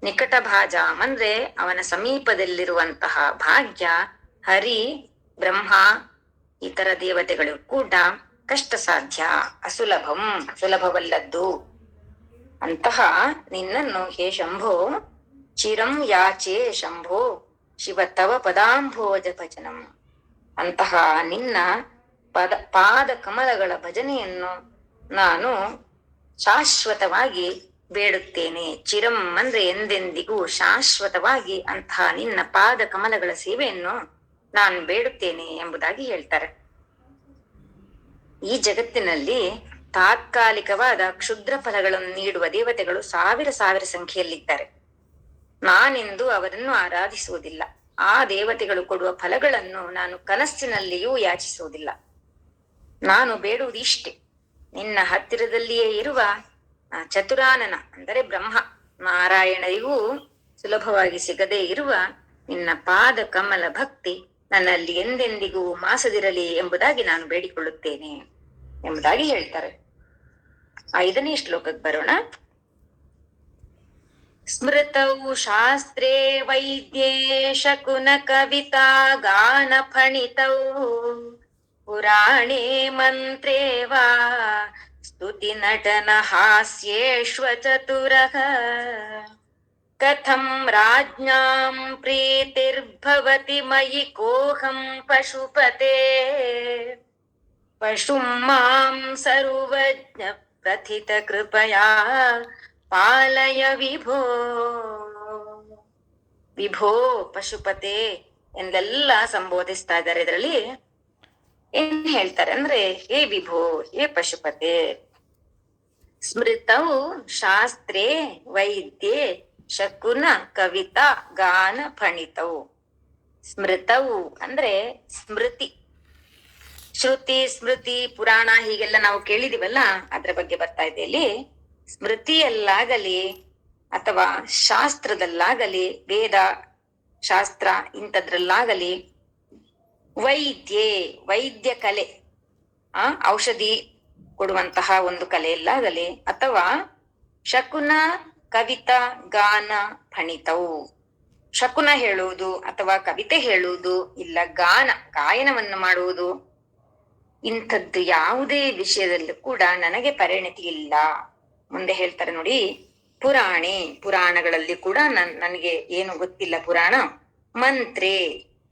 ನಿಕಟ ಭಾಜಾಂ ಅಂದ್ರೆ ಅವನ ಸಮೀಪದಲ್ಲಿರುವಂತಹ ಭಾಗ್ಯ ಹರಿ ಬ್ರಹ್ಮ ಇತರ ದೇವತೆಗಳು ಕೂಡ ಕಷ್ಟ ಸಾಧ್ಯ, ಅಸುಲಭಂ ಸುಲಭವಲ್ಲದ್ದು. ಅಂತಹ ನಿನ್ನನ್ನು ಹೇ ಶಂಭೋ ಚಿರಂ ಯಾಚೆ ಶಂಭೋ ಶಿವ ತವ ಪದಾಂಭೋಜ ಭಜನಂ. ಅಂತಹ ನಿನ್ನ ಪಾದ ಕಮಲಗಳ ಭಜನೆಯನ್ನು ನಾನು ಶಾಶ್ವತವಾಗಿ ಬೇಡುತ್ತೇನೆ. ಚಿರಂ ಅಂದ್ರೆ ಎಂದೆಂದಿಗೂ, ಶಾಶ್ವತವಾಗಿ ಅಂತಹ ನಿನ್ನ ಪಾದ ಕಮಲಗಳ ಸೇವೆಯನ್ನು ನಾನು ಬೇಡುತ್ತೇನೆ ಎಂಬುದಾಗಿ ಹೇಳ್ತಾರೆ. ಈ ಜಗತ್ತಿನಲ್ಲಿ ತಾತ್ಕಾಲಿಕವಾದ ಕ್ಷುದ್ರ ಫಲಗಳನ್ನು ನೀಡುವ ದೇವತೆಗಳು ಸಾವಿರ ಸಾವಿರ ಸಂಖ್ಯೆಯಲ್ಲಿದ್ದಾರೆ. ನಾನೆಂದು ಅವರನ್ನು ಆರಾಧಿಸುವುದಿಲ್ಲ. ಆ ದೇವತೆಗಳು ಕೊಡುವ ಫಲಗಳನ್ನು ನಾನು ಕನಸಿನಲ್ಲಿಯೂ ಯಾಚಿಸುವುದಿಲ್ಲ. ನಾನು ಬೇಡುವುದು ಇಷ್ಟೇ, ನಿನ್ನ ಹತ್ತಿರದಲ್ಲಿಯೇ ಇರುವ ಚತುರಾನನ ಅಂದರೆ ಬ್ರಹ್ಮ ನಾರಾಯಣರಿಗೂ ಸುಲಭವಾಗಿ ಸಿಗದೇ ಇರುವ ನಿನ್ನ ಪಾದ ಕಮಲ ಭಕ್ತಿ ನನ್ನಲ್ಲಿ ಎಂದೆಂದಿಗೂ ಮಾಸದಿರಲಿ ಎಂಬುದಾಗಿ ನಾನು ಬೇಡಿಕೊಳ್ಳುತ್ತೇನೆ ಎಂಬುದಾಗಿ ಹೇಳ್ತಾರೆ. 5ನೇ ಶ್ಲೋಕಕ್ಕೆ ಬರೋಣ. ಸ್ಮೃತೌ ಶಾಸ್ತ್ರೇ ವೈದ್ಯೇ ಶಕುನ ಕವಿತಾ ಗಾನ ಫಣಿತೌ ಪುರಾಣೇ ಮಂತ್ರೇ ವಾ ಸ್ತುತಿ ನಟನ ಹಾಸ್ಯೇಶ್ವ ಚತುರಃ ಕಥಂ ರಾಜ್ಞಾಂ ಪ್ರೀತಿರ್ಭವತಿ ಮಯಿ ಕೋಹಂ ಪಶುಪತೆ ಪಶುಂ ಮಾಂ ಸರ್ವಜ್ಞ ಪ್ರಥಿತ ಕೃಪಯಾ ಪಾಲಯ ವಿಭೋ. ವಿಭೋ ಪಶುಪತೆ ಎಂದೆಲ್ಲ ಸಂಬೋಧಿಸ್ತಾ ಇದ್ದಾರೆ. ಇದರಲ್ಲಿ ಏನ್ ಹೇಳ್ತಾರೆ ಅಂದ್ರೆ, ಹೇ ವಿಭೋ, ಹೇ ಪಶುಪತೆ. ಸ್ಮೃತೌ ಶಾಸ್ತ್ರೇ ವೈದ್ಯೇ ಶಕುನ ಕವಿತಾ ಗಾನ ಫಣಿತೌ. ಸ್ಮೃತವು ಅಂದ್ರೆ ಸ್ಮೃತಿ. ಶ್ರುತಿ, ಸ್ಮೃತಿ, ಪುರಾಣ ಹೀಗೆಲ್ಲ ನಾವು ಕೇಳಿದಿವಲ್ಲ, ಅದ್ರ ಬಗ್ಗೆ ಬರ್ತಾ ಇದೆ ಇಲ್ಲಿ. ಸ್ಮೃತಿಯಲ್ಲಾಗಲಿ ಅಥವಾ ಶಾಸ್ತ್ರದಲ್ಲಾಗಲಿ, ವೇದ ಶಾಸ್ತ್ರ ಇಂಥದ್ರಲ್ಲಾಗಲಿ, ವೈದ್ಯ ಕಲೆ, ಔಷಧಿ ಕೊಡುವಂತಹ ಒಂದು ಕಲೆಯಲ್ಲಾಗಲಿ, ಅಥವಾ ಶಕುನ, ಕವಿತಾ, ಗಾನ, ಫಣಿತವು, ಶಕುನ ಹೇಳುವುದು ಅಥವಾ ಕವಿತೆ ಹೇಳುವುದು, ಇಲ್ಲ ಗಾಯನವನ್ನು ಮಾಡುವುದು, ಇಂಥದ್ದು ಯಾವುದೇ ವಿಷಯದಲ್ಲೂ ಕೂಡ ನನಗೆ ಪರಿಣತಿ ಇಲ್ಲ. ಮುಂದೆ ಹೇಳ್ತಾರೆ ನೋಡಿ, ಪುರಾಣಗಳಲ್ಲಿ ಕೂಡ ನನಗೆ ಏನು ಗೊತ್ತಿಲ್ಲ ಪುರಾಣ.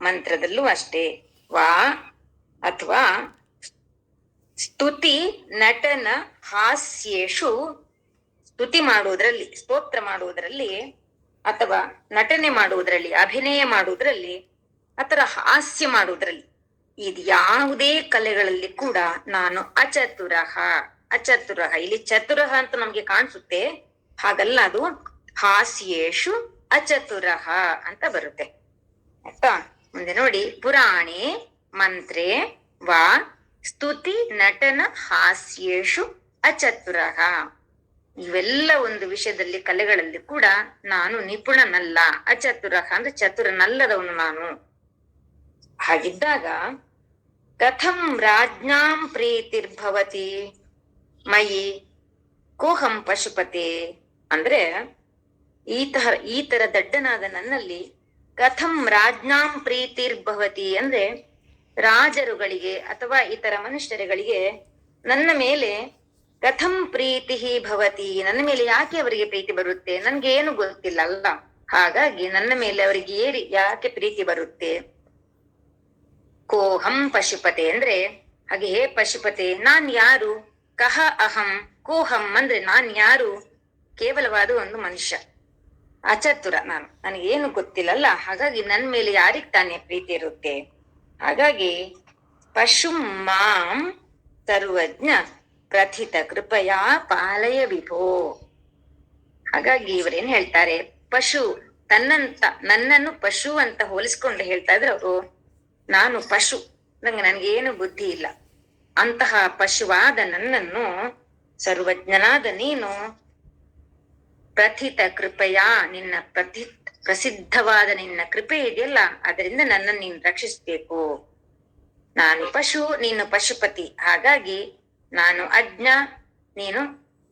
ಮಂತ್ರದಲ್ಲೂ ಅಷ್ಟೇ. ವಾ ಅಥವಾ ಸ್ತುತಿ ನಟನ ಹಾಸ್ಯೇಶು, ಸ್ತುತಿ ಮಾಡುವುದರಲ್ಲಿ, ಸ್ತೋತ್ರ ಮಾಡುವುದರಲ್ಲಿ, ಅಥವಾ ನಟನೆ ಮಾಡುವುದರಲ್ಲಿ, ಅಭಿನಯ ಮಾಡುವುದರಲ್ಲಿ, ಅಥವಾ ಹಾಸ್ಯ ಮಾಡುವುದರಲ್ಲಿ, ಇದು ಯಾವುದೇ ಕಲೆಗಳಲ್ಲಿ ಕೂಡ ನಾನು ಅಚತುರಃ. ಇಲ್ಲಿ ಚತುರಃ ಅಂತ ನಮ್ಗೆ ಕಾಣಿಸುತ್ತೆ, ಹಾಗಲ್ಲ, ಅದು ಹಾಸ್ಯೇಶು ಅಚತುರಃ ಅಂತ ಬರುತ್ತೆ. ಆಯ್ತಾ? ಮುಂದೆ ನೋಡಿ, ಪುರಾಣೆ ಮಂತ್ರೇ ವಾ ಸ್ತುತಿ ನಟನ ಹಾಸ್ಯೇಶು ಅಚತುರಃ. ಇವೆಲ್ಲ ಒಂದು ವಿಷಯದಲ್ಲಿ, ಕಲೆಗಳಲ್ಲಿ ಕೂಡ ನಾನು ನಿಪುಣನಲ್ಲ. ಅಚತುರಃ ಅಂದ್ರೆ ಚತುರನಲ್ಲದವನು ನಾನು. ಹಾಗಿದ್ದಾಗ ಕಥಂ ರಾಜ್ಞಾಂ ಪ್ರೀತಿರ್ಭವತಿ ಮಯಿ ಕೋಹಂ ಪಶುಪತೆ ಅಂದ್ರೆ, ಈ ತರ ದಡ್ಡನಾದ ನನ್ನಲ್ಲಿ ಕಥಂ ರಾಜ್ಞಾಂ ಪ್ರೀತಿರ್ಭವತಿ ಅಂದ್ರೆ, ರಾಜರುಗಳಿಗೆ ಅಥವಾ ಇತರ ಮನುಷ್ಯರುಗಳಿಗೆ ನನ್ನ ಮೇಲೆ ಕಥಂ ಪ್ರೀತಿ ಭವತಿ, ನನ್ನ ಮೇಲೆ ಯಾಕೆ ಅವರಿಗೆ ಪ್ರೀತಿ ಬರುತ್ತೆ, ನನ್ಗೆ ಏನು ಗೊತ್ತಿಲ್ಲ ಅಲ್ಲ. ಹಾಗಾಗಿ ನನ್ನ ಮೇಲೆ ಅವರಿಗೆ ಯಾಕೆ ಪ್ರೀತಿ ಬರುತ್ತೆ. ಕೋಹಂ ಪಶುಪತೆ ಅಂದ್ರೆ, ಹಾಗೆ ಹೇ ಪಶುಪತೆ, ನಾನ್ ಯಾರು, ಕಹ ಅಹಂ, ಕೋಹಂ ಅಂದ್ರೆ ನಾನ್ ಯಾರು, ಕೇವಲವಾದ ಒಂದು ಮನುಷ್ಯ, ಅಚತುರ ನಾನು, ನನಗೇನು ಗೊತ್ತಿಲ್ಲಲ್ಲ. ಹಾಗಾಗಿ ನನ್ ಮೇಲೆ ಯಾರಿಗ್ ತಾನೇ ಪ್ರೀತಿ ಇರುತ್ತೆ. ಹಾಗಾಗಿ ಪಶು ಮಾಂ ಸರ್ವಜ್ಞ ಪ್ರಥಿತ ಕೃಪಯಾ ಪಾಲಯ ವಿಭೋ. ಹಾಗಾಗಿ ಇವರೇನ್ ಹೇಳ್ತಾರೆ, ನನ್ನನ್ನು ಪಶು ಅಂತ ಹೋಲಿಸ್ಕೊಂಡು ಹೇಳ್ತಾ ಇದ್ರೆ ಅವರು, ನಾನು ಪಶು, ನನಗೇನು ಬುದ್ಧಿ ಇಲ್ಲ, ಅಂತಹ ಪಶುವಾದ ನನ್ನನ್ನು ಸರ್ವಜ್ಞನಾದ ನೀನು ಪ್ರಥಿತ ಕೃಪೆಯ, ನಿನ್ನ ಪ್ರಸಿದ್ಧವಾದ ನಿನ್ನ ಕೃಪೆ ಇದೆಯಲ್ಲ, ಅದರಿಂದ ನನ್ನನ್ನು ನೀನು ರಕ್ಷಿಸ್ಬೇಕು. ನಾನು ಪಶು, ನೀನು ಪಶುಪತಿ, ಹಾಗಾಗಿ ನಾನು ಅಜ್ಞ, ನೀನು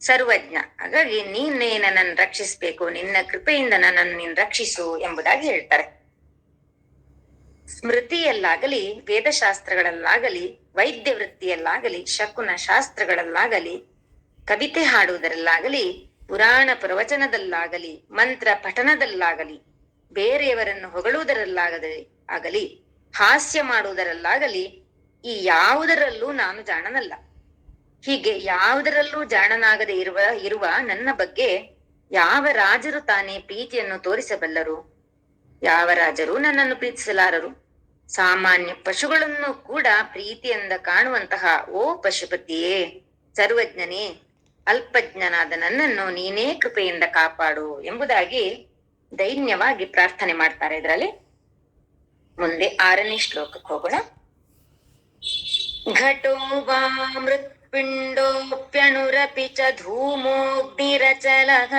ಸರ್ವಜ್ಞ, ಹಾಗಾಗಿ ನೀನೇ ನನ್ನನ್ನು ರಕ್ಷಿಸ್ಬೇಕು, ನಿನ್ನ ಕೃಪೆಯಿಂದ ನನ್ನನ್ನು ನೀನು ರಕ್ಷಿಸು ಎಂಬುದಾಗಿ ಹೇಳ್ತಾರೆ. ಸ್ಮೃತಿಯಲ್ಲಾಗಲಿ, ವೇದಶಾಸ್ತ್ರಗಳಲ್ಲಾಗಲಿ, ವೈದ್ಯ ವೃತ್ತಿಯಲ್ಲಾಗಲಿ, ಶಕುನ ಶಾಸ್ತ್ರಗಳಲ್ಲಾಗಲಿ, ಕವಿತೆ ಹಾಡುವುದರಲ್ಲಾಗಲಿ, ಪುರಾಣ ಪ್ರವಚನದಲ್ಲಾಗಲಿ, ಮಂತ್ರ ಪಠನದಲ್ಲಾಗಲಿ, ಬೇರೆಯವರನ್ನು ಹೊಗಳುವುದರಲ್ಲಾಗಲಿ, ಹಾಸ್ಯ ಮಾಡುವುದರಲ್ಲಾಗಲಿ, ಈ ಯಾವುದರಲ್ಲೂ ನಾನು ಜಾಣನಲ್ಲ. ಹೀಗೆ ಯಾವುದರಲ್ಲೂ ಜಾಣನಾಗದೆ ಇರುವ ನನ್ನ ಬಗ್ಗೆ ಯಾವ ರಾಜರು ತಾನೇ ಪ್ರೀತಿಯನ್ನು ತೋರಿಸಬಲ್ಲರು? ಯಾವ ರಾಜರು ನನ್ನನ್ನು ಪ್ರೀತಿಸಲಾರರು. ಸಾಮಾನ್ಯ ಪಶುಗಳನ್ನು ಕೂಡ ಪ್ರೀತಿಯಿಂದ ಕಾಣುವಂತಹ ಓ ಪಶುಪತಿಯೇ, ಸರ್ವಜ್ಞನೇ, ಅಲ್ಪಜ್ಞನಾದ ನನ್ನನ್ನು ನೀನೇ ಕೃಪೆಯಿಂದ ಕಾಪಾಡು ಎಂಬುದಾಗಿ ದೈನ್ಯವಾಗಿ ಪ್ರಾರ್ಥನೆ ಮಾಡ್ತಾರೆ. ಇದರಲ್ಲಿ ಮುಂದೆ 6ನೇ ಶ್ಲೋಕಕ್ಕೆ ಹೋಗೋಣ. ಘಟೋ ವಾ ಮೃತ್ಪಿಂಡೋಪ್ಯಣುರಪಿ ಚ ಧೂಮೋಗ್ನಿರಚಲಃ,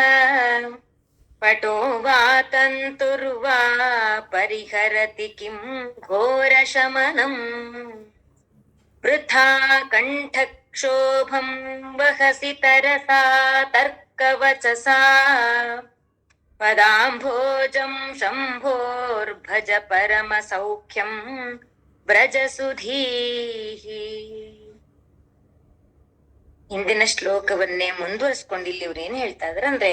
ಪಟೋ ವಾ ತಂತುರ್ವಾ ಪರಿಹರತಿ ಕಿಂ ಘೋರಶಮನಂ, ವೃಥಾ ಕಂಠಕ್ಷೋಭಂ ವಹಸಿ ತರಸಾ ತರ್ಕವಚಸಾ, ಪದಾಂಭೋಜಂ ಶಂಭೋರ್ಭಜ ಪರಮ ಸೌಖ್ಯಂ ಬ್ರಜ ಸುಧೀಹಿ. ಹಿಂದಿನ ಶ್ಲೋಕವನ್ನೇ ಮುಂದುವರಿಸ್ಕೊಂಡು ಇಲ್ಲಿ ಇವ್ರು ಏನ್ ಹೇಳ್ತಾ ಇದಾರೆ ಅಂದ್ರೆ,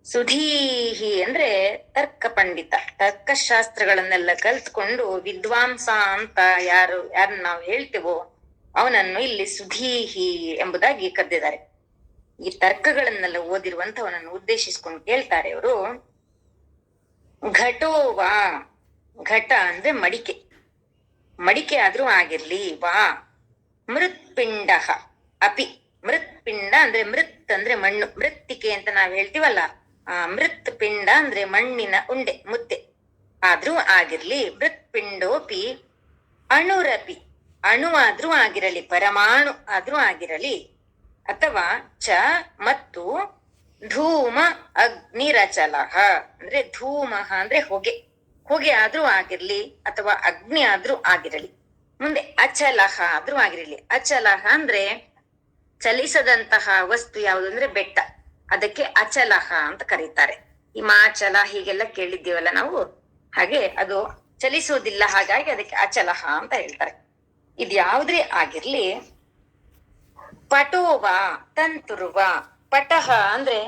ಸುಧೀಹಿ ಅಂದ್ರೆ ತರ್ಕ ಪಂಡಿತ, ತರ್ಕಶಾಸ್ತ್ರಗಳನ್ನೆಲ್ಲ ಕಲ್ತ್ಕೊಂಡು ವಿದ್ವಾಂಸ ಅಂತ ಯಾರನ್ನ ನಾವು ಹೇಳ್ತೇವೋ ಅವನನ್ನು ಇಲ್ಲಿ ಸುಧೀಹಿ ಎಂಬುದಾಗಿ ಕರೆದಿದ್ದಾರೆ. ಈ ತರ್ಕಗಳನ್ನೆಲ್ಲ ಓದಿರುವಂತವನನ್ನು ಉದ್ದೇಶಿಸ್ಕೊಂಡು ಕೇಳ್ತಾರೆ ಅವರು. ಘಟೋವಾ, ಘಟ ಅಂದ್ರೆ ಮಡಿಕೆ ಆದ್ರೂ ಆಗಿರ್ಲಿ, ವಾ ಮೃತ್ಪಿಂಡ ಅಪಿ, ಮೃತ್ಪಿಂಡ ಅಂದ್ರೆ ಮೃತ್ ಅಂದ್ರೆ ಮಣ್ಣು, ಮೃತ್ತಿಕೆ ಅಂತ ನಾವ್ ಹೇಳ್ತೀವಲ್ಲ, ಆ ಮೃತ್ ಪಿಂಡ ಅಂದ್ರೆ ಮಣ್ಣಿನ ಉಂಡೆ, ಮುದ್ದೆ. ಆದ್ರೂ ಆಗಿರ್ಲಿ, ಮೃತ್ಪಿಂಡೋಪಿ ಅಣುರಪಿ, ಅಣು ಆದ್ರೂ ಆಗಿರಲಿ, ಪರಮಾಣು ಆದ್ರೂ ಆಗಿರಲಿ, ಅಥವಾ ಚ ಮತ್ತು ಧೂಮ ಅಗ್ನಿರಚಲಃ, ಅಂದ್ರೆ ಧೂಮ ಅಂದ್ರೆ ಹೊಗೆ, ಹೊಗೆ ಆದ್ರೂ ಆಗಿರ್ಲಿ ಅಥವಾ ಅಗ್ನಿ ಆದ್ರೂ ಆಗಿರಲಿ. ಮುಂದೆ ಅಚಲಹ ಆದ್ರೂ ಆಗಿರಲಿ. ಅಚಲಹ ಅಂದ್ರೆ ಚಲಿಸದಂತಹ ವಸ್ತು ಯಾವುದು ಅಂದ್ರೆ ಬೆಟ್ಟ, ಅದಕ್ಕೆ ಅಚಲಹ ಅಂತ ಕರೀತಾರೆ. ಹಿಮಾಚಲ ಹೀಗೆಲ್ಲ ಕೇಳಿದ್ದೀವಲ್ಲ ನಾವು, ಹಾಗೆ ಅದು ಚಲಿಸುವುದಿಲ್ಲ, ಹಾಗಾಗಿ ಅದಕ್ಕೆ ಅಚಲಹ ಅಂತ ಹೇಳ್ತಾರೆ. ಇದ್ಯಾವುದೇ ಆಗಿರ್ಲಿ, ಪಟೋವ ತಂತುರುವ, ಪಟಹ ಅಂದ್ರೆ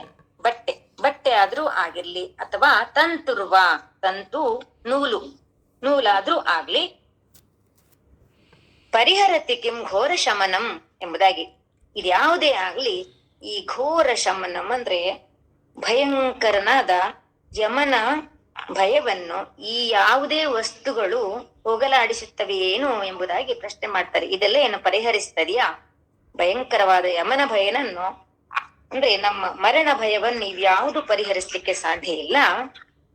ಬಟ್ಟೆ, ಬಟ್ಟೆ ಆದ್ರೂ ಆಗಿರ್ಲಿ, ಅಥವಾ ತಂತುರುವ, ತಂತು ನೂಲು, ನೂಲಾದ್ರೂ ಆಗ್ಲಿ, ಪರಿಹರತಿ ಕಿಂ ಘೋರ ಶಮನಂ ಎಂಬುದಾಗಿ. ಇದ್ಯಾವುದೇ ಆಗ್ಲಿ, ಈ ಘೋರ ಶಮನಂ ಅಂದ್ರೆ ಭಯಂಕರನಾದ ಯಮನ ಭಯವನ್ನು ಈ ಯಾವುದೇ ವಸ್ತುಗಳು ಹೋಗಲಾಡಿಸುತ್ತವೆಯೇನು ಎಂಬುದಾಗಿ ಪ್ರಶ್ನೆ ಮಾಡ್ತಾರೆ. ಇದೆಲ್ಲ ಏನು ಪರಿಹರಿಸ್ತದೆಯಾ? ಭಯಂಕರವಾದ ಯಮನ ಭಯನನ್ನು, ಅಂದ್ರೆ ನಮ್ಮ ಮರಣ ಭಯವನ್ನು ಇವ್ಯಾವುದು ಪರಿಹರಿಸಲಿಕ್ಕೆ ಸಾಧ್ಯ ಇಲ್ಲ.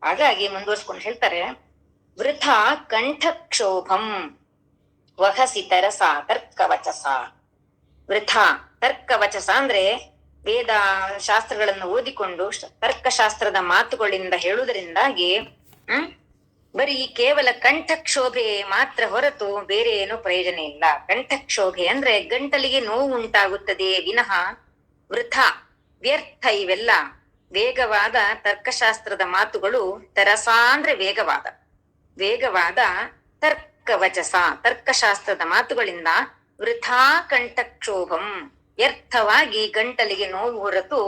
ಹಾಗಾಗಿ ಮುಂದುವರ್ಸ್ಕೊಂಡು ಹೇಳ್ತಾರೆ, ವೃಥಾ ಕಂಠಕ್ಷೋಭಂ ವಹಸಿ ತರಸ ತರ್ಕವಚಸ. ವೃಥಾ ತರ್ಕವಚಸ ಅಂದ್ರೆ ವೇದ ಶಾಸ್ತ್ರಗಳನ್ನು ಓದಿಕೊಂಡು ತರ್ಕಶಾಸ್ತ್ರದ ಮಾತುಗಳಿಂದ ಹೇಳುವುದರಿಂದಾಗಿ ಬರೀ ಕೇವಲ ಕಂಠಕ್ಷೋಭೆ ಮಾತ್ರ ಹೊರತು ಬೇರೆ ಏನೂ ಪ್ರಯೋಜನ ಇಲ್ಲ. ಕಂಠಕ್ಷೋಭೆ ಅಂದ್ರೆ ಗಂಟಲಿಗೆ ನೋವು ಉಂಟಾಗುತ್ತದೆ ವಿನಃ ವೃಥಾ, ವ್ಯರ್ಥ. ಇವೆಲ್ಲ ವೇಗವಾದ ತರ್ಕಶಾಸ್ತ್ರದ ಮಾತುಗಳು, ತರಸ ಅಂದ್ರೆ ವೇಗವಾದ, ವೇಗವಾದ ತರ್ಕವಚಸ ತರ್ಕಶಾಸ್ತ್ರದ ಮಾತುಗಳಿಂದ ವೃಥಾ ಕಂಠಕ್ಷೋಭಂ, ವ್ಯರ್ಥವಾಗಿ ಗಂಟಲಿಗೆ ನೋವು ಹೊರತು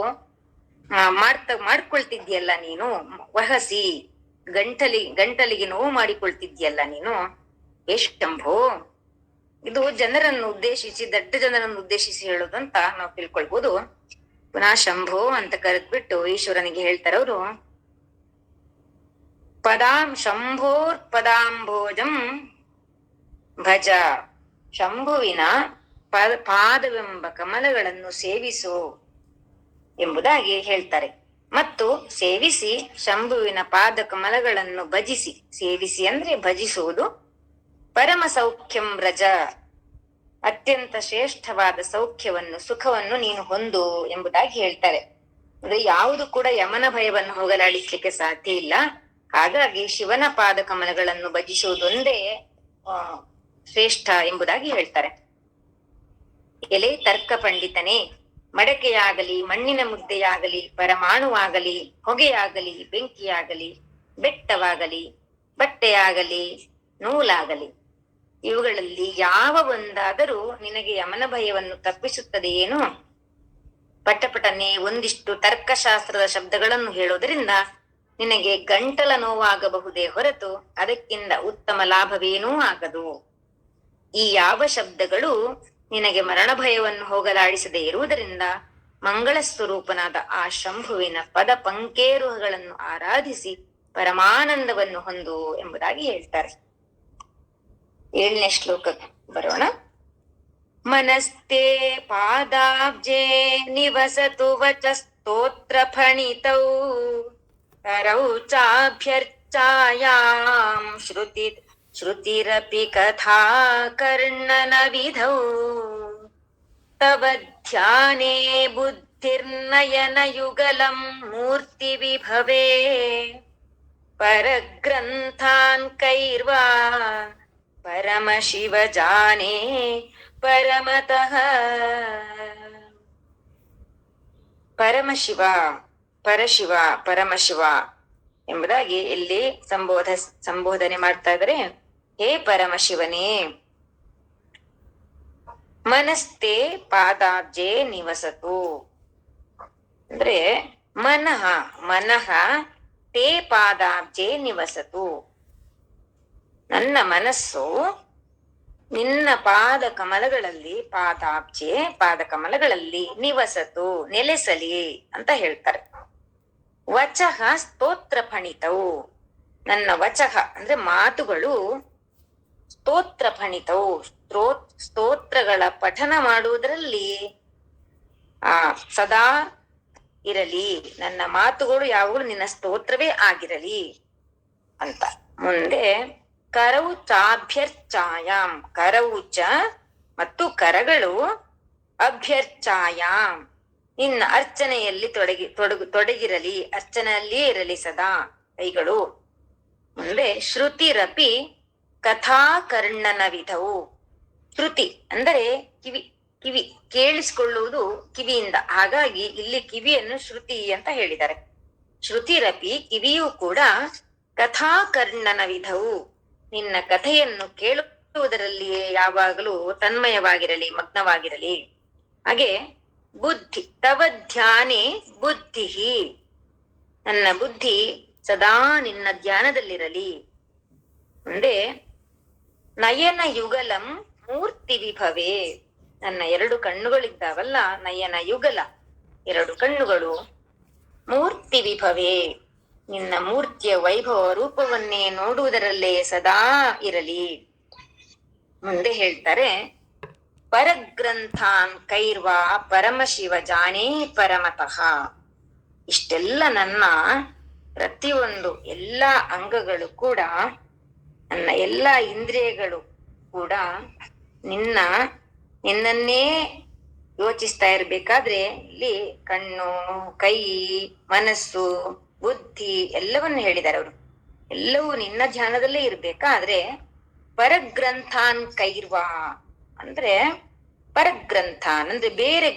ಮಾಡ್ಕೊಳ್ತಿದ್ಯಲ್ಲ ನೀನು. ವಹಸಿ, ಗಂಟಲಿಗೆ ನೋವು ಮಾಡಿಕೊಳ್ತಿದ್ಯಲ್ಲ ನೀನು. ಶಂಭೋ, ಇದು ಜನರನ್ನು ಉದ್ದೇಶಿಸಿ, ದಡ್ಡ ಜನರನ್ನು ಉದ್ದೇಶಿಸಿ ಹೇಳೋದಂತ ನಾವು ತಿಳ್ಕೊಳ್ಬೋದು. ಪುನಃ ಶಂಭೋ ಅಂತ ಕರೆದ್ಬಿಟ್ಟು ಈಶ್ವರನಿಗೆ ಹೇಳ್ತಾರವ್ರು, ಶಂಭೋರ್ ಪದಾಂಬೋಜಂ ಭಜ, ಶಂಭುವಿನ ಪಾದವೆಂಬ ಕಮಲಗಳನ್ನು ಸೇವಿಸು ಎಂಬುದಾಗಿ ಹೇಳ್ತಾರೆ. ಮತ್ತು ಸೇವಿಸಿ ಶಂಭುವಿನ ಪಾದ ಕಮಲಗಳನ್ನು ಭಜಿಸಿ, ಸೇವಿಸಿ ಅಂದ್ರೆ ಭಜಿಸುವುದು. ಪರಮ ಸೌಖ್ಯಂ ವ್ರಜ, ಅತ್ಯಂತ ಶ್ರೇಷ್ಠವಾದ ಸೌಖ್ಯವನ್ನು, ಸುಖವನ್ನು ನೀನು ಹೊಂದು ಎಂಬುದಾಗಿ ಹೇಳ್ತಾರೆ. ಅಂದ್ರೆ ಯಾವುದು ಕೂಡ ಯಮನ ಭಯವನ್ನು ಹೋಗಲಾಡಿಸ್ಲಿಕ್ಕೆ ಸಾಧ್ಯ ಇಲ್ಲ. ಹಾಗಾಗಿ ಶಿವನ ಪಾದ ಕಮಲಗಳನ್ನು ಭಜಿಸುವುದೊಂದೇ ಶ್ರೇಷ್ಠ ಎಂಬುದಾಗಿ ಹೇಳ್ತಾರೆ. ಎಲೆ ತರ್ಕ ಪಂಡಿತನೇ, ಮಡಕೆಯಾಗಲಿ, ಮಣ್ಣಿನ ಮುದ್ದೆಯಾಗಲಿ, ಪರಮಾಣುವಾಗಲಿ, ಹೊಗೆಯಾಗಲಿ, ಬೆಂಕಿಯಾಗಲಿ, ಬೆಟ್ಟವಾಗಲಿ, ಬಟ್ಟೆಯಾಗಲಿ, ನೂಲಾಗಲಿ, ಇವುಗಳಲ್ಲಿ ಯಾವ ಒಂದಾದರೂ ನಿನಗೆ ಯಮನ ಭಯವನ್ನು ತಪ್ಪಿಸುತ್ತದೆಯೇನು? ಪಟಪಟನೆ ಒಂದಿಷ್ಟು ತರ್ಕಶಾಸ್ತ್ರದ ಶಬ್ದಗಳನ್ನು ಹೇಳೋದರಿಂದ ನಿನಗೆ ಗಂಟಲ ನೋವಾಗಬಹುದೇ ಹೊರತು ಅದಕ್ಕಿಂತ ಉತ್ತಮ ಲಾಭವೇನೂ ಆಗದು. ಈ ಯಾವ ಶಬ್ದಗಳು ನಿನಗೆ ಮರಣ ಭಯವನ್ನು ಹೋಗಲಾಡಿಸದೇ ಇರುವುದರಿಂದ ಮಂಗಳ ಸ್ವರೂಪನಾದ ಆ ಶಂಭುವಿನ ಪದ ಪಂಕೇರುಹಗಳನ್ನು ಆರಾಧಿಸಿ ಪರಮಾನಂದವನ್ನು ಹೊಂದು ಎಂಬುದಾಗಿ ಹೇಳ್ತಾರೆ. 7ನೇ ಶ್ಲೋಕಕ್ಕೆ ಬರೋಣ. ಮನಸ್ತೆ ಪಾದಾಬ್ಜೆ ನಿವಸತು ವಚ ಸ್ತೋತ್ರ ಫಣಿತೌ ತರೌ ಚಾಭ್ಯರ್ಚಾಯಾಂ ಶ್ರುತಿರಪಿ ಕಥಾ ಕರ್ಣನ ವಿಧೌ ತವ ಧ್ಯಾನೇ ಬುದ್ಧಿರ್ನಯನ ಯುಗಲಂ ಮೂರ್ತಿ ವಿಭವೇ ಪರಗ್ರಂಥಾನ್ ಕೈರ್ವಾ ಪರಮ ಶಿವ ಜಾನೇ ಪರಮತಃ. ಪರಮಶಿವ, ಪರಶಿವ, ಪರಮಶಿವ ಎಂಬುದಾಗಿ ಇಲ್ಲಿ ಸಂಬೋಧನೆ ಮಾಡ್ತಾ ಇದ್ದಾರೆ. ಹೇ ಪರಮಶಿವನೇ, ಮನಸ್ತೆ ಪಾದಾಬ್ಜೆ ನಿವಸತು ಅಂದ್ರೆ ಮನಃ ತೇ ಪಾದಾಬ್ಜೆ ನಿವಸತು, ನನ್ನ ಮನಸ್ಸು ನಿನ್ನ ಪಾದ ಕಮಲಗಳಲ್ಲಿ, ಪಾದಾಬ್ಜೆ ಪಾದ ಕಮಲಗಳಲ್ಲಿ, ನಿವಸತು ನೆಲೆಸಲಿ ಅಂತ ಹೇಳ್ತಾರೆ. ವಚಃ ಸ್ತೋತ್ರ ಫಣಿತವು, ನನ್ನ ವಚಃ ಅಂದ್ರೆ ಮಾತುಗಳು, ಸ್ತೋತ್ರ ಫಣಿತವು ಸ್ತೋತ್ರಗಳ ಪಠನ ಮಾಡುವುದರಲ್ಲಿ ಸದಾ ಇರಲಿ, ನನ್ನ ಮಾತುಗಳು ಯಾವಾಗಲೂ ನಿನ್ನ ಸ್ತೋತ್ರವೇ ಆಗಿರಲಿ ಅಂತ. ಮುಂದೆ ಕರವು ಚಾಭ್ಯರ್ಚಾಯಾಂ, ಕರವು ಚ ಮತ್ತು ಕರಗಳು ಅಭ್ಯರ್ಚಾಯಾಂ ನಿನ್ನ ಅರ್ಚನೆಯಲ್ಲಿ ತೊಡಗಿರಲಿ, ಅರ್ಚನೆಯಲ್ಲಿಯೇ ಇರಲಿ ಸದಾ ಕೈಗಳು. ಮುಂದೆ ಶ್ರುತಿರಪಿ ಕಥಾಕರ್ಣನ ವಿಧವು. ಶ್ರುತಿ ಅಂದರೆ ಕಿವಿ, ಕಿವಿ ಕೇಳಿಸಿಕೊಳ್ಳುವುದು ಕಿವಿಯಿಂದ, ಹಾಗಾಗಿ ಇಲ್ಲಿ ಕಿವಿಯನ್ನು ಶ್ರುತಿ ಅಂತ ಹೇಳಿದ್ದಾರೆ. ಶ್ರುತಿರಪಿ ಕಿವಿಯೂ ಕೂಡ ಕಥಾಕರ್ಣನ ವಿಧವು, ನಿನ್ನ ಕಥೆಯನ್ನು ಕೇಳುವುದರಲ್ಲಿಯೇ ಯಾವಾಗಲೂ ತನ್ಮಯವಾಗಿರಲಿ, ಮಗ್ನವಾಗಿರಲಿ. ಹಾಗೆ ಬುದ್ಧಿ ತವ ಧ್ಯಾನೇ ಬುದ್ಧಿ, ನನ್ನ ಬುದ್ಧಿ ಸದಾ ನಿನ್ನ ಧ್ಯಾನದಲ್ಲಿರಲಿ. ಮುಂದೆ ನಯನ ಯುಗಲಂ ಮೂರ್ತಿ ವಿಭವೇ, ನನ್ನ ಎರಡು ಕಣ್ಣುಗಳಿದ್ದಾವಲ್ಲ, ನಯನ ಯುಗಲ ಎರಡು ಕಣ್ಣುಗಳು, ಮೂರ್ತಿ ವಿಭವೇ ನಿನ್ನ ಮೂರ್ತಿಯ ವೈಭವ ರೂಪವನ್ನೇ ನೋಡುವುದರಲ್ಲೇ ಸದಾ ಇರಲಿ. ಮುಂದೆ ಹೇಳ್ತಾರೆ ಪರಗ್ರಂಥಾನ್ ಕೈರ್ವಾ ಪರಮಶಿವ ಜಾನೇ ಪರಮತಃ. ಇಷ್ಟೆಲ್ಲ ನನ್ನ ಪ್ರತಿಯೊಂದು ಎಲ್ಲ ಅಂಗಗಳು ಕೂಡ, ನನ್ನ ಎಲ್ಲ ಇಂದ್ರಿಯಗಳು ಕೂಡ ನಿನ್ನನ್ನೇ ಯೋಚಿಸ್ತಾ ಇರ್ಬೇಕಾದ್ರೆ ಇಲ್ಲಿ ಕಣ್ಣು, ಕೈ, ಮನಸ್ಸು, ಬುದ್ಧಿ ಎಲ್ಲವನ್ನು ಹೇಳಿದ್ದಾರೆ ಅವರು. ಎಲ್ಲವೂ ನಿನ್ನ ಧ್ಯಾನದಲ್ಲೇ ಇರ್ಬೇಕಾದ್ರೆ ಪರಗ್ರಂಥಾನ್ ಕೈರ್ವಾ ಅಂದ್ರೆ, ಪರಗ್ರಂಥಾನ್ ಅಂದ್ರೆ ಬೇರೆ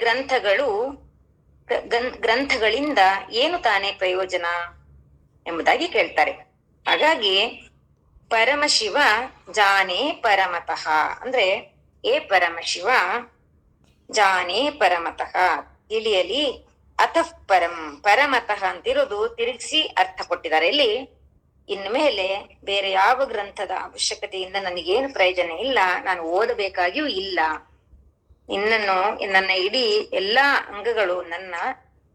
ಗ್ರಂಥಗಳಿಂದ ಏನು ತಾನೇ ಪ್ರಯೋಜನ ಎಂಬುದಾಗಿ ಕೇಳ್ತಾರೆ. ಹಾಗಾಗಿ ಪರಮಶಿವ ಜಾನೇ ಪರಮತಃ ಅಂದ್ರೆ, ಏ ಪರಮಶಿವ ಜಾನೇ ಪರಮತಃ ತಿಳಿಯಲಿ, ಅತಃ ಪರಂ ಪರಮತಃ ಅಂತಿರೋದು ತಿರುಗಿಸಿ ಅರ್ಥ ಕೊಟ್ಟಿದ್ದಾರೆ. ಇಲ್ಲಿ ಇನ್ಮೇಲೆ ಬೇರೆ ಯಾವ ಗ್ರಂಥದ ಅವಶ್ಯಕತೆಯಿಂದ ನನಗೇನು ಪ್ರಯೋಜನ ಇಲ್ಲ, ನಾನು ಓದಬೇಕಾಗಿಯೂ ಇಲ್ಲ. ನನ್ನ ಇಡೀ ಎಲ್ಲಾ ಅಂಗಗಳು, ನನ್ನ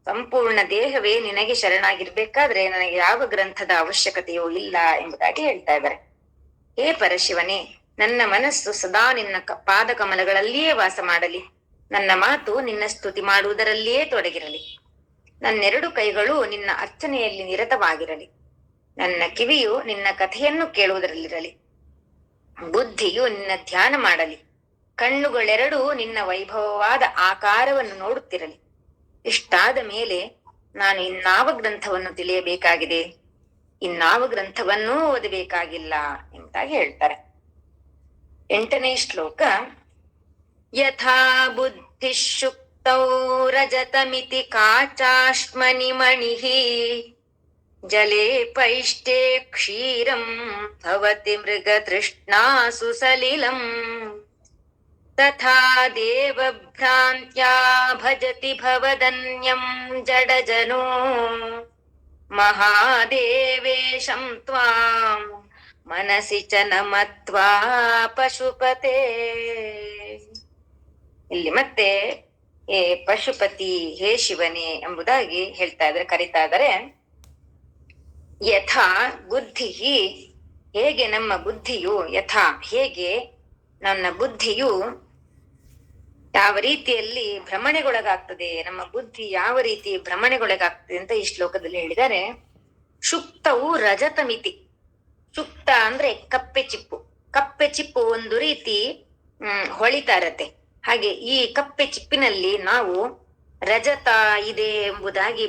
ಸಂಪೂರ್ಣ ದೇಹವೇ ನಿನಗೆ ಶರಣಾಗಿರ್ಬೇಕಾದ್ರೆ ನನಗೆ ಯಾವ ಗ್ರಂಥದ ಅವಶ್ಯಕತೆಯೂ ಇಲ್ಲ ಎಂಬುದಾಗಿ ಹೇಳ್ತಾ ಇದ್ದಾರೆ. ಹೇ ಪರಶಿವನೇ, ನನ್ನ ಮನಸ್ಸು ಸದಾ ನಿನ್ನ ಪಾದ ಕಮಲಗಳಲ್ಲಿಯೇ ವಾಸ ಮಾಡಲಿ, ನನ್ನ ಮಾತು ನಿನ್ನ ಸ್ತುತಿ ಮಾಡುವುದರಲ್ಲಿಯೇ ತೊಡಗಿರಲಿ, ನನ್ನೆರಡು ಕೈಗಳು ನಿನ್ನ ಅರ್ಚನೆಯಲ್ಲಿ ನಿರತವಾಗಿರಲಿ, ನನ್ನ ಕಿವಿಯು ನಿನ್ನ ಕಥೆಯನ್ನು ಕೇಳುವುದರಲ್ಲಿರಲಿ, ಬುದ್ಧಿಯು ನಿನ್ನ ಧ್ಯಾನ ಮಾಡಲಿ, ಕಣ್ಣುಗಳೆರಡೂ ನಿನ್ನ ವೈಭವವಾದ ಆಕಾರವನ್ನು ನೋಡುತ್ತಿರಲಿ. ಇಷ್ಟಾದ ಮೇಲೆ ನಾನು ಇನ್ನಾವ ಗ್ರಂಥವನ್ನು ತಿಳಿಯಬೇಕಾಗಿದೆ, ಇನ್ನಾವ ಗ್ರಂಥವನ್ನೂ ಓದಬೇಕಾಗಿಲ್ಲ ಎಂಬುದಾಗಿ ಹೇಳ್ತಾರೆ. 8ನೇ ಶ್ಲೋಕ. ಯಥಾ ಬುದ್ಧಿ ಶುಕ್ತೌ ರಜತಮಿತಿ ಕಾಚಾಶ್ಮನಿ ಮಣಿಃ ಜಲೇ ಪೈಷ್ಟೇ ಕ್ಷೀರಂ ಭವತಿ ಮೃಗ ತೃಷ್ಣಾಸು ಸಲಿಲಂ ತಥಾ ದೇವಭ್ರಾಂತ್ಯಾ ಭಜತಿ ಭವದನ್ಯಂ ಜಡಜನೋ ಮಹಾದೇವೇಶಂ ತ್ವಾಂ ಮನಸಿ ಚ ನಮತ್ವಾ ಪಶುಪತೆ. ಇಲ್ಲಿ ಮತ್ತೆ ಏ ಪಶುಪತಿ, ಹೇ ಶಿವನೇ ಎಂಬುದಾಗಿ ಹೇಳ್ತಾ ಇದ್ದಾರೆ, ಕರಿತಾ ಇದ್ದಾರೆ. ಯಥಾ ಬುದ್ಧಿ, ಹೇಗೆ ನಮ್ಮ ಬುದ್ಧಿಯು, ಯಥಾ ಹೇಗೆ ನನ್ನ ಬುದ್ಧಿಯು ಯಾವ ರೀತಿಯಲ್ಲಿ ಭ್ರಮಣೆಗೊಳಗಾಗ್ತದೆ, ನಮ್ಮ ಬುದ್ಧಿ ಯಾವ ರೀತಿ ಭ್ರಮಣೆಗೊಳಗಾಗ್ತದೆ ಅಂತ ಈ ಶ್ಲೋಕದಲ್ಲಿ ಹೇಳಿದ್ದಾರೆ. ಶುಕ್ತವು ರಜತ ಮಿತಿ. ಶುಕ್ತ ಅಂದ್ರೆ ಕಪ್ಪೆ ಚಿಪ್ಪು. ಕಪ್ಪೆ ಚಿಪ್ಪು ಒಂದು ರೀತಿ ಹೊಳಿತಾ ಇರತ್ತೆ. ಹಾಗೆ ಈ ಕಪ್ಪೆ ಚಿಪ್ಪಿನಲ್ಲಿ ನಾವು ರಜತ ಇದೆ ಎಂಬುದಾಗಿ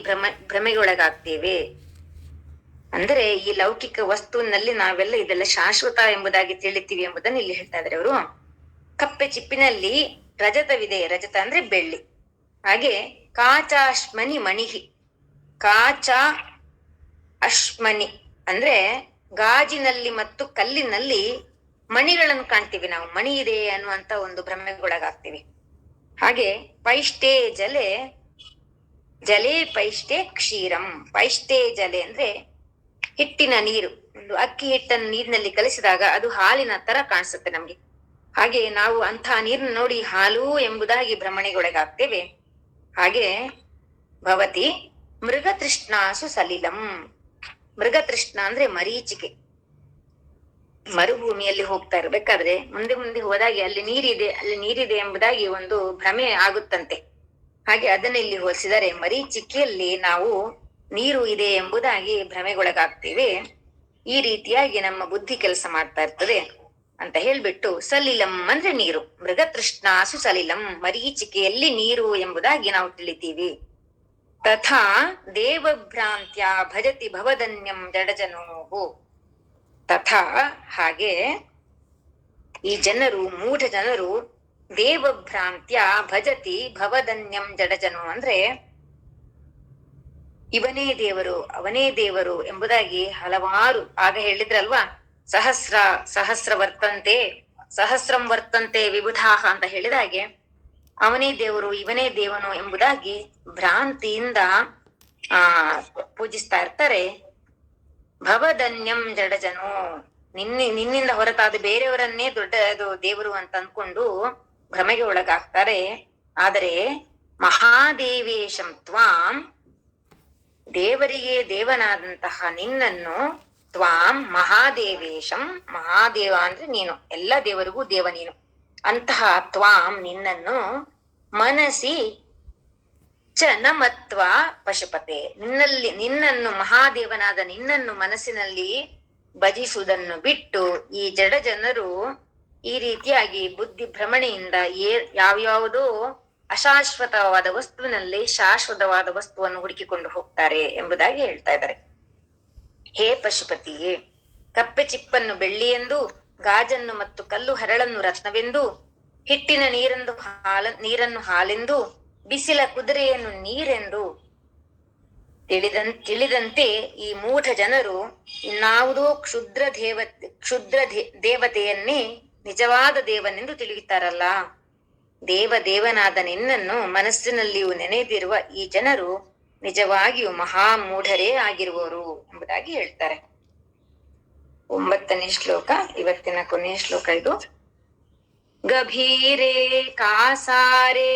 ಭ್ರಮೆಗೊಳಗಾಗ್ತೇವೆ. ಅಂದ್ರೆ ಈ ಲೌಕಿಕ ವಸ್ತುವಿನಲ್ಲಿ ನಾವೆಲ್ಲ ಇದೆಲ್ಲ ಶಾಶ್ವತ ಎಂಬುದಾಗಿ ತಿಳಿತೀವಿ ಎಂಬುದನ್ನು ಇಲ್ಲಿ ಹೇಳ್ತಾ ಇದ್ದಾರೆ ಅವರು. ಕಪ್ಪೆ ಚಿಪ್ಪಿನಲ್ಲಿ ರಜತವಿದೆ, ರಜತ ಅಂದ್ರೆ ಬೆಳ್ಳಿ. ಹಾಗೆ ಕಾಚ ಅಶ್ಮನಿ ಮಣಿಹಿ, ಕಾಚ ಅಶ್ಮನಿ ಅಂದ್ರೆ ಗಾಜಿನಲ್ಲಿ ಮತ್ತು ಕಲ್ಲಿನಲ್ಲಿ ಮಣಿಗಳನ್ನು ಕಾಣ್ತೀವಿ ನಾವು, ಮಣಿ ಇದೆ ಅನ್ನುವಂತ ಒಂದು ಭ್ರಮೆಗೊಳಗಾಗ್ತೀವಿ. ಹಾಗೆ ಪೈಷ್ಟೇ ಜಲೆ, ಜಲೇ ಪೈಷ್ಟೇ ಕ್ಷೀರಂ. ಪೈಷ್ಟೇ ಜಲೆ ಅಂದ್ರೆ ಹಿಟ್ಟಿನ ನೀರು. ಒಂದು ಅಕ್ಕಿ ಹಿಟ್ಟನ್ನು ನೀರಿನಲ್ಲಿ ಕಲಿಸಿದಾಗ ಅದು ಹಾಲಿನ ತರ ಕಾಣಿಸುತ್ತೆ ನಮ್ಗೆ. ಹಾಗೆ ನಾವು ಅಂತಹ ನೀರನ್ನು ನೋಡಿ ಹಾಲು ಎಂಬುದಾಗಿ ಭ್ರಮಣೆಗೊಳಗಾಗ್ತೇವೆ. ಹಾಗೆ ಭವತಿ ಮೃಗತೃಷ್ಣಾಸು ಸಲಿಲಂ. ಮೃಗತೃಷ್ಣ ಅಂದ್ರೆ ಮರೀಚಿಕೆ. ಮರುಭೂಮಿಯಲ್ಲಿ ಹೋಗ್ತಾ ಇರ್ಬೇಕಾದ್ರೆ ಮುಂದೆ ಮುಂದೆ ಹೋದಾಗೆ ಅಲ್ಲಿ ನೀರಿದೆ ಎಂಬುದಾಗಿ ಒಂದು ಭ್ರಮೆ ಆಗುತ್ತಂತೆ. ಹಾಗೆ ಅದನ್ನ ಇಲ್ಲಿ ಹೋಲಿಸಿದರೆ ಮರೀಚಿಕೆಯಲ್ಲಿ ನಾವು ನೀರು ಇದೆ ಎಂಬುದಾಗಿ ಭ್ರಮೆಗೊಳಗಾಗ್ತೇವೆ. ಈ ರೀತಿಯಾಗಿ ನಮ್ಮ ಬುದ್ಧಿ ಕೆಲಸ ಮಾಡ್ತಾ ಇರ್ತದೆ ಅಂತ ಹೇಳ್ಬಿಟ್ಟು, ಸಲಿಲಂ ಅಂದ್ರೆ ನೀರು, ಮೃಗತೃಷ್ಣಾಸು ಸಲಿಲಂ, ಮರೀಚಿಕೆಯಲ್ಲಿ ನೀರು ಎಂಬುದಾಗಿ ನಾವು ತಿಳಿತೀವಿ. ತಥಾ ದೇವಭ್ರಾಂತ್ಯ ಭಜತಿ ಭವದನ್ಯಂ ಜಡಜನೋಹು. ತಥಾ ಹಾಗೆ ಈ ಜನರು, ಮೂಢ ಜನರು, ದೇವಭ್ರಾಂತ್ಯ ಭಜತಿ ಭವದನ್ಯಂ ಜಡಜನು ಅಂದ್ರೆ ಇವನೇ ದೇವರು ಅವನೇ ದೇವರು ಎಂಬುದಾಗಿ ಹಲವಾರು, ಆಗ ಹೇಳಿದ್ರಲ್ವಾ, ಸಹಸ್ರ ವರ್ತಂತೆ ಸಹಸ್ರಂ ವರ್ತಂತೆ ವಿಬುಧಾಹ ಅಂತ ಹೇಳಿದ ಹಾಗೆ ಅವನೇ ದೇವರು ಇವನೇ ದೇವನು ಎಂಬುದಾಗಿ ಭ್ರಾಂತಿಯಿಂದ ಪೂಜಿಸ್ತಾ ಇರ್ತಾರೆ. ಭವದನ್ಯಂ ಜಡಜನು, ನಿನ್ನಿಂದ ಹೊರತಾದ ಬೇರೆಯವರನ್ನೇ ದೊಡ್ಡದು ದೇವರು ಅಂತ ಅನ್ಕೊಂಡು ಭ್ರಮೆಗೆ ಒಳಗಾಗ್ತಾರೆ. ಆದರೆ ಮಹಾದೇವೇಶಂ ತ್ವಾಂ, ದೇವರಿಗೆ ದೇವನಾದಂತಹ ನಿನ್ನನ್ನು, ತ್ವಾಂ ಮಹಾದೇವೇಶಂ, ಮಹಾದೇವ ಅಂದ್ರೆ ನೀನು, ಎಲ್ಲ ದೇವರಿಗೂ ದೇವ ನೀನು, ಅಂತಹ ತ್ವಾಂ ನಿನ್ನನ್ನು, ಮನಸಿ ಚ ನಮತ್ವ ಪಶುಪತೆ, ನಿನ್ನನ್ನು ಮಹಾದೇವನಾದ ನಿನ್ನನ್ನು ಮನಸ್ಸಿನಲ್ಲಿ ಭಜಿಸುವುದನ್ನು ಬಿಟ್ಟು ಈ ಜಡ ಜನರು ಈ ರೀತಿಯಾಗಿ ಬುದ್ಧಿ ಭ್ರಮಣೆಯಿಂದ ಯಾವ್ಯಾವುದೋ ಅಶಾಶ್ವತವಾದ ವಸ್ತುವಿನಲ್ಲಿ ಶಾಶ್ವತವಾದ ವಸ್ತುವನ್ನು ಹುಡುಕಿಕೊಂಡು ಹೋಗ್ತಾರೆ ಎಂಬುದಾಗಿ ಹೇಳ್ತಾ ಇದ್ದಾರೆ. ಹೇ ಪಶುಪತಿಯೇ, ಕಪ್ಪೆ ಚಿಪ್ಪನ್ನು ಬೆಳ್ಳಿಯೆಂದು, ಗಾಜನ್ನು ಮತ್ತು ಕಲ್ಲು ಹರಳನ್ನು ರತ್ನವೆಂದು, ಹಿಟ್ಟಿನ ನೀರನ್ನು ಹಾಲೆಂದು, ಬಿಸಿಲ ಕುದುರೆಯನ್ನು ನೀರೆಂದು ತಿಳಿದಂತೆ ಈ ಮೂಢ ಜನರು ಇನ್ನಾವುದೋ ಕ್ಷುದ್ರ ದೇವತೆಯನ್ನೇ ನಿಜವಾದ ದೇವನೆಂದು ತಿಳಿಯುತ್ತಾರಲ್ಲ. ದೇವನಾದ ನಿನ್ನನ್ನು ಮನಸ್ಸಿನಲ್ಲಿಯೂ ನೆನೆದಿರುವ ಈ ಜನರು ನಿಜವಾಗಿಯೂ ಮಹಾಮೂಢರೇ ಆಗಿರುವರು ಎಂಬುದಾಗಿ ಹೇಳ್ತಾರೆ. 9ನೇ ಶ್ಲೋಕ, ಇವತ್ತಿನ ಕೊನೆಯ ಶ್ಲೋಕ ಇದು. ಗಭೀರೇ ಕಾಸಾರೇ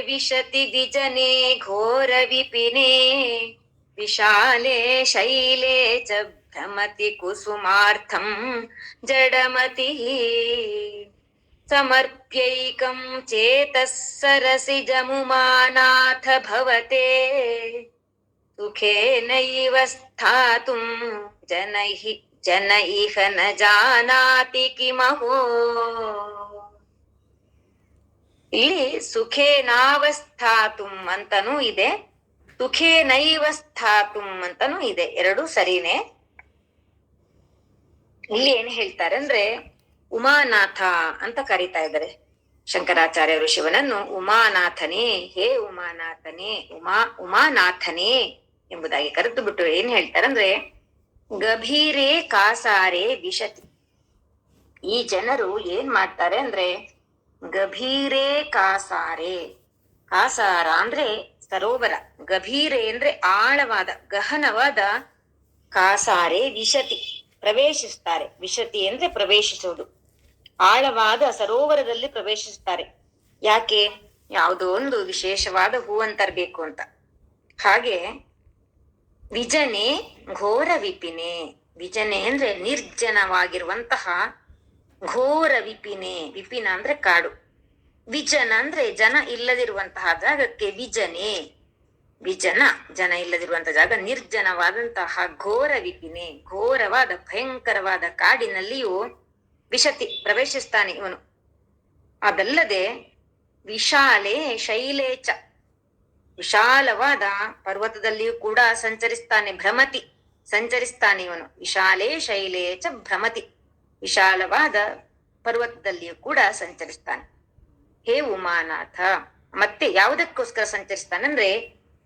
ವಿಶತಿ ದಿಜನೆ ಘೋರ ವಿಪಿನೇ, ವಿಶಾಲೆ ಶೈಲೆ ಚ ಭ್ರಮತಿ ಕುಸುಮಾರ್ಥಂ ಜಡಮತಿ, ಸಮರ್ಪ್ಯೈಕಂ ಚೇತಃ ಸರಸಿಜಮುಮಾನಾಥ ಭವತೆ, ಸುಖೇನೈವ ಸ್ಥಾತುಂ ಜನ ಇಹ ನ ಜಾನಾತಿ ಕಿಮಹೋ. ಇಲ್ಲಿ ಸುಖೇನಾವಸ್ಥಾತುಂ ಅಂತನೂ ಇದೆ, ಸುಖೇನೈವ ಸ್ಥಾತುಂ ಅಂತನೂ ಇದೆ, ಎರಡೂ ಸರಿನೇ. ಇಲ್ಲಿ ಏನ್ ಹೇಳ್ತಾರೆ ಅಂದ್ರೆ, ಉಮಾನಾಥ ಅಂತ ಕರೀತಾ ಇದ್ದಾರೆ ಶಂಕರಾಚಾರ್ಯರು ಶಿವನನ್ನು. ಉಮಾನಾಥನೇ, ಹೇ ಉಮಾನಾಥನೇ, ಉಮಾನಾಥನೇ ಎಂಬುದಾಗಿ ಕರೆದು ಬಿಟ್ಟು ಏನ್ ಹೇಳ್ತಾರಂದ್ರೆ, ಗಭೀರೇ ಕಾಸಾರೆ ವಿಶತಿ. ಈ ಜನರು ಏನ್ ಮಾಡ್ತಾರೆ ಅಂದ್ರೆ, ಗಭೀರೇ ಕಾಸಾರೆ, ಕಾಸಾರ ಅಂದ್ರೆ ಸರೋವರ, ಗಭೀರೆ ಅಂದ್ರೆ ಆಳವಾದ ಗಹನವಾದ, ಕಾಸಾರೆ ವಿಶತಿ ಪ್ರವೇಶಿಸ್ತಾರೆ, ವಿಶತಿ ಅಂದ್ರೆ ಪ್ರವೇಶಿಸುವುದು, ಆಳವಾದ ಸರೋವರದಲ್ಲಿ ಪ್ರವೇಶಿಸ್ತಾರೆ. ಯಾಕೆ? ಯಾವುದೋ ಒಂದು ವಿಶೇಷವಾದ ಹೂವನ್ನು ತರಬೇಕು ಅಂತ. ಹಾಗೆ ವಿಜನೆ ಘೋರ ವಿಪಿನೆ, ವಿಜನೆ ಅಂದ್ರೆ ನಿರ್ಜನವಾಗಿರುವಂತಹ, ಘೋರ ವಿಪಿನೆ, ವಿಪಿನ ಅಂದ್ರೆ ಕಾಡು, ವಿಜನ ಅಂದ್ರೆ ಜನ ಇಲ್ಲದಿರುವಂತಹ ಜಾಗಕ್ಕೆ ವಿಜನೆ, ವಿಜನ ಜನ ಇಲ್ಲದಿರುವಂತಹ ಜಾಗ, ನಿರ್ಜನವಾದಂತಹ ಘೋರ ವಿಪಿನೆ, ಘೋರವಾದ ಭಯಂಕರವಾದ ಕಾಡಿನಲ್ಲಿಯೂ ವಿಶತಿ ಪ್ರವೇಶಿಸ್ತಾನೆ ಇವನು. ಅದಲ್ಲದೆ ವಿಶಾಲೆ ಶೈಲೇಚ, ವಿಶಾಲವಾದ ಪರ್ವತದಲ್ಲಿಯೂ ಕೂಡ ಸಂಚರಿಸ್ತಾನೆ, ಭ್ರಮತಿ ಸಂಚರಿಸ್ತಾನೆ ಇವನು. ವಿಶಾಲೆ ಶೈಲೇಚ ಭ್ರಮತಿ, ವಿಶಾಲವಾದ ಪರ್ವತದಲ್ಲಿಯೂ ಕೂಡ ಸಂಚರಿಸ್ತಾನೆ. ಹೇ ಉಮಾನಾಥ, ಮತ್ತೆ ಯಾವುದಕ್ಕೋಸ್ಕರ ಸಂಚರಿಸ್ತಾನಂದ್ರೆ,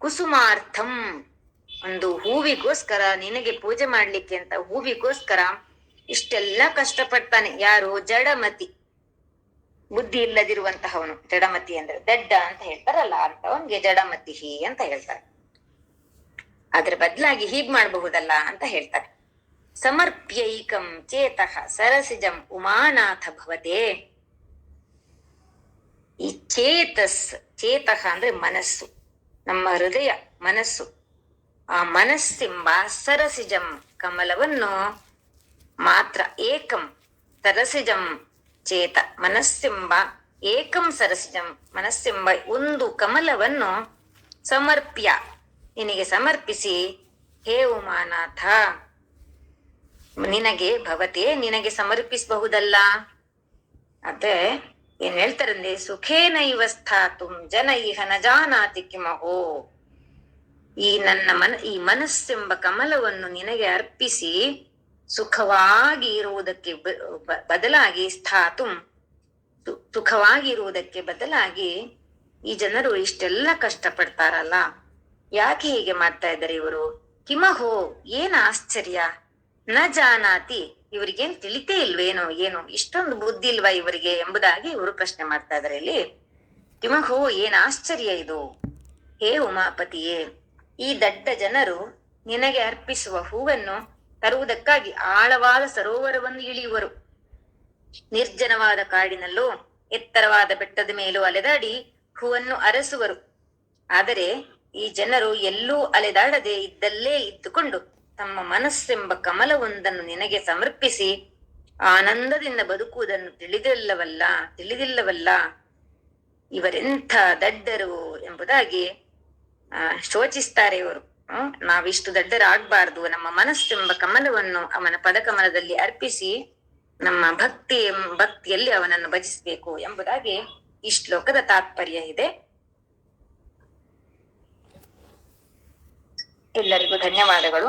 ಕುಸುಮಾರ್ಥಂ, ಒಂದು ಹೂವಿಗೋಸ್ಕರ, ನಿನಗೆ ಪೂಜೆ ಮಾಡ್ಲಿಕ್ಕೆ ಅಂತ ಹೂವಿಗೋಸ್ಕರ ಇಷ್ಟೆಲ್ಲ ಕಷ್ಟಪಡ್ತಾನೆ. ಯಾರು? ಜಡಮತಿ, ಬುದ್ಧಿ ಇಲ್ಲದಿರುವಂತಹವನು. ಜಡಮತಿ ಅಂದ್ರೆ ದಡ್ಡ ಅಂತ ಹೇಳ್ತಾರಲ್ಲ, ಅಂತವನ್ಗೆ ಜಡಮತಿ ಅಂತ ಹೇಳ್ತಾರೆ. ಅದ್ರ ಬದಲಾಗಿ ಹೀಗ್ ಮಾಡಬಹುದಲ್ಲ ಅಂತ ಹೇಳ್ತಾರೆ. ಸಮರ್ಪ್ಯೈಕಂ ಚೇತಃ ಸರಸಿಜಂ ಉಮಾನಾಥ ಭವತೆ. ಈ ಚೇತಃ ಅಂದ್ರೆ ಮನಸ್ಸು, ನಮ್ಮ ಹೃದಯ ಮನಸ್ಸು. ಆ ಮನಸ್ಸೆಂಬ ಸರಸಿಜಂ ಕಮಲವನ್ನು ಮಾತ್ರ, ಏಕಂ ಸರಸಿಜಂ ಚೇತ, ಮನಸ್ಸೆಂಬ ಏಕಂ ಸರಸಿಜಂ, ಮನಸ್ಸೆಂಬ ಒಂದು ಕಮಲವನ್ನು ಸಮರ್ಪ್ಯ, ನಿನಗೆ ಸಮರ್ಪಿಸಿ, ಹೇ ಉಮಾನಾಥ ನಿನಗೆ ಭವತೆ ನಿನಗೆ ಸಮರ್ಪಿಸಬಹುದಲ್ಲ. ಅದೇ ಏನ್ ಹೇಳ್ತಾರಂದ್ರೆ ಸುಖೇನೈವ ಸ್ಥಾತುಂ ಜನ ಇಹ ನ ಜಾನಾತಿ ಕಿಮಹೋ. ಈ ಮನಸ್ಸೆಂಬ ಕಮಲವನ್ನು ನಿನಗೆ ಅರ್ಪಿಸಿ ಸುಖವಾಗಿ ಇರುವುದಕ್ಕೆ ಬದಲಾಗಿ ಸ್ಥಾತುಂ ಸುಖವಾಗಿ ಇರುವುದಕ್ಕೆ ಬದಲಾಗಿ ಈ ಜನರು ಇಷ್ಟೆಲ್ಲ ಕಷ್ಟ ಪಡ್ತಾರಲ್ಲ, ಯಾಕೆ ಹೀಗೆ ಮಾಡ್ತಾ ಇದ್ದಾರೆ ಇವರು? ಕಿಮಹೋ ಏನ್ ಆಶ್ಚರ್ಯ, ನ ಜಾನಾತಿ ಇವರಿಗೇನ್ ತಿಳಿತೇ ಇಲ್ವೇನೋ, ಏನು ಇಷ್ಟೊಂದು ಬುದ್ಧಿ ಇಲ್ವಾ ಇವರಿಗೆ ಎಂಬುದಾಗಿ ಇವರು ಪ್ರಶ್ನೆ ಮಾಡ್ತಾ ಇದ್ದಾರೆ ಇಲ್ಲಿ. ಕಿಮಹೋ ಏನ್ ಆಶ್ಚರ್ಯ ಇದು, ಹೇ ಉಮಾಪತಿಯೇ, ಈ ದಡ್ಡ ಜನರು ನಿನಗೆ ಅರ್ಪಿಸುವ ಹೂವನ್ನು ತರುವುದಕ್ಕಾಗಿ ಆಳವಾದ ಸರೋವರವನ್ನು ಇಳಿಯುವರು. ನಿರ್ಜನವಾದ ಕಾಡಿನಲ್ಲೂ ಎತ್ತರವಾದ ಬೆಟ್ಟದ ಮೇಲೂ ಅಲೆದಾಡಿ ಹೂವನ್ನು ಅರಸುವರು. ಆದರೆ ಈ ಜನರು ಎಲ್ಲೂ ಅಲೆದಾಡದೆ ಇದ್ದಲ್ಲೇ ಇದ್ದುಕೊಂಡು ತಮ್ಮ ಮನಸ್ಸೆಂಬ ಕಮಲವೊಂದನ್ನು ನಿನಗೆ ಸಮರ್ಪಿಸಿ ಆನಂದದಿಂದ ಬದುಕುವುದನ್ನು ತಿಳಿದಿಲ್ಲವಲ್ಲ. ಇವರೆಂಥ ದಡ್ಡರು ಎಂಬುದಾಗಿ ಶೋಚಿಸ್ತಾರೆ ಇವರು. ನಾವಿಷ್ಟು ದಡ್ಡರಾಗಬಾರ್ದು, ನಮ್ಮ ಮನಸ್ಸೆಂಬ ಕಮಲವನ್ನು ಅವನ ಪದಕಮಲದಲ್ಲಿ ಅರ್ಪಿಸಿ ನಮ್ಮ ಭಕ್ತಿಯಲ್ಲಿ ಅವನನ್ನು ಭಜಿಸಬೇಕು ಎಂಬುದಾಗಿ ಈ ಶ್ಲೋಕದ ತಾತ್ಪರ್ಯ ಇದೆ. ಎಲ್ಲರಿಗೂ ಧನ್ಯವಾದಗಳು.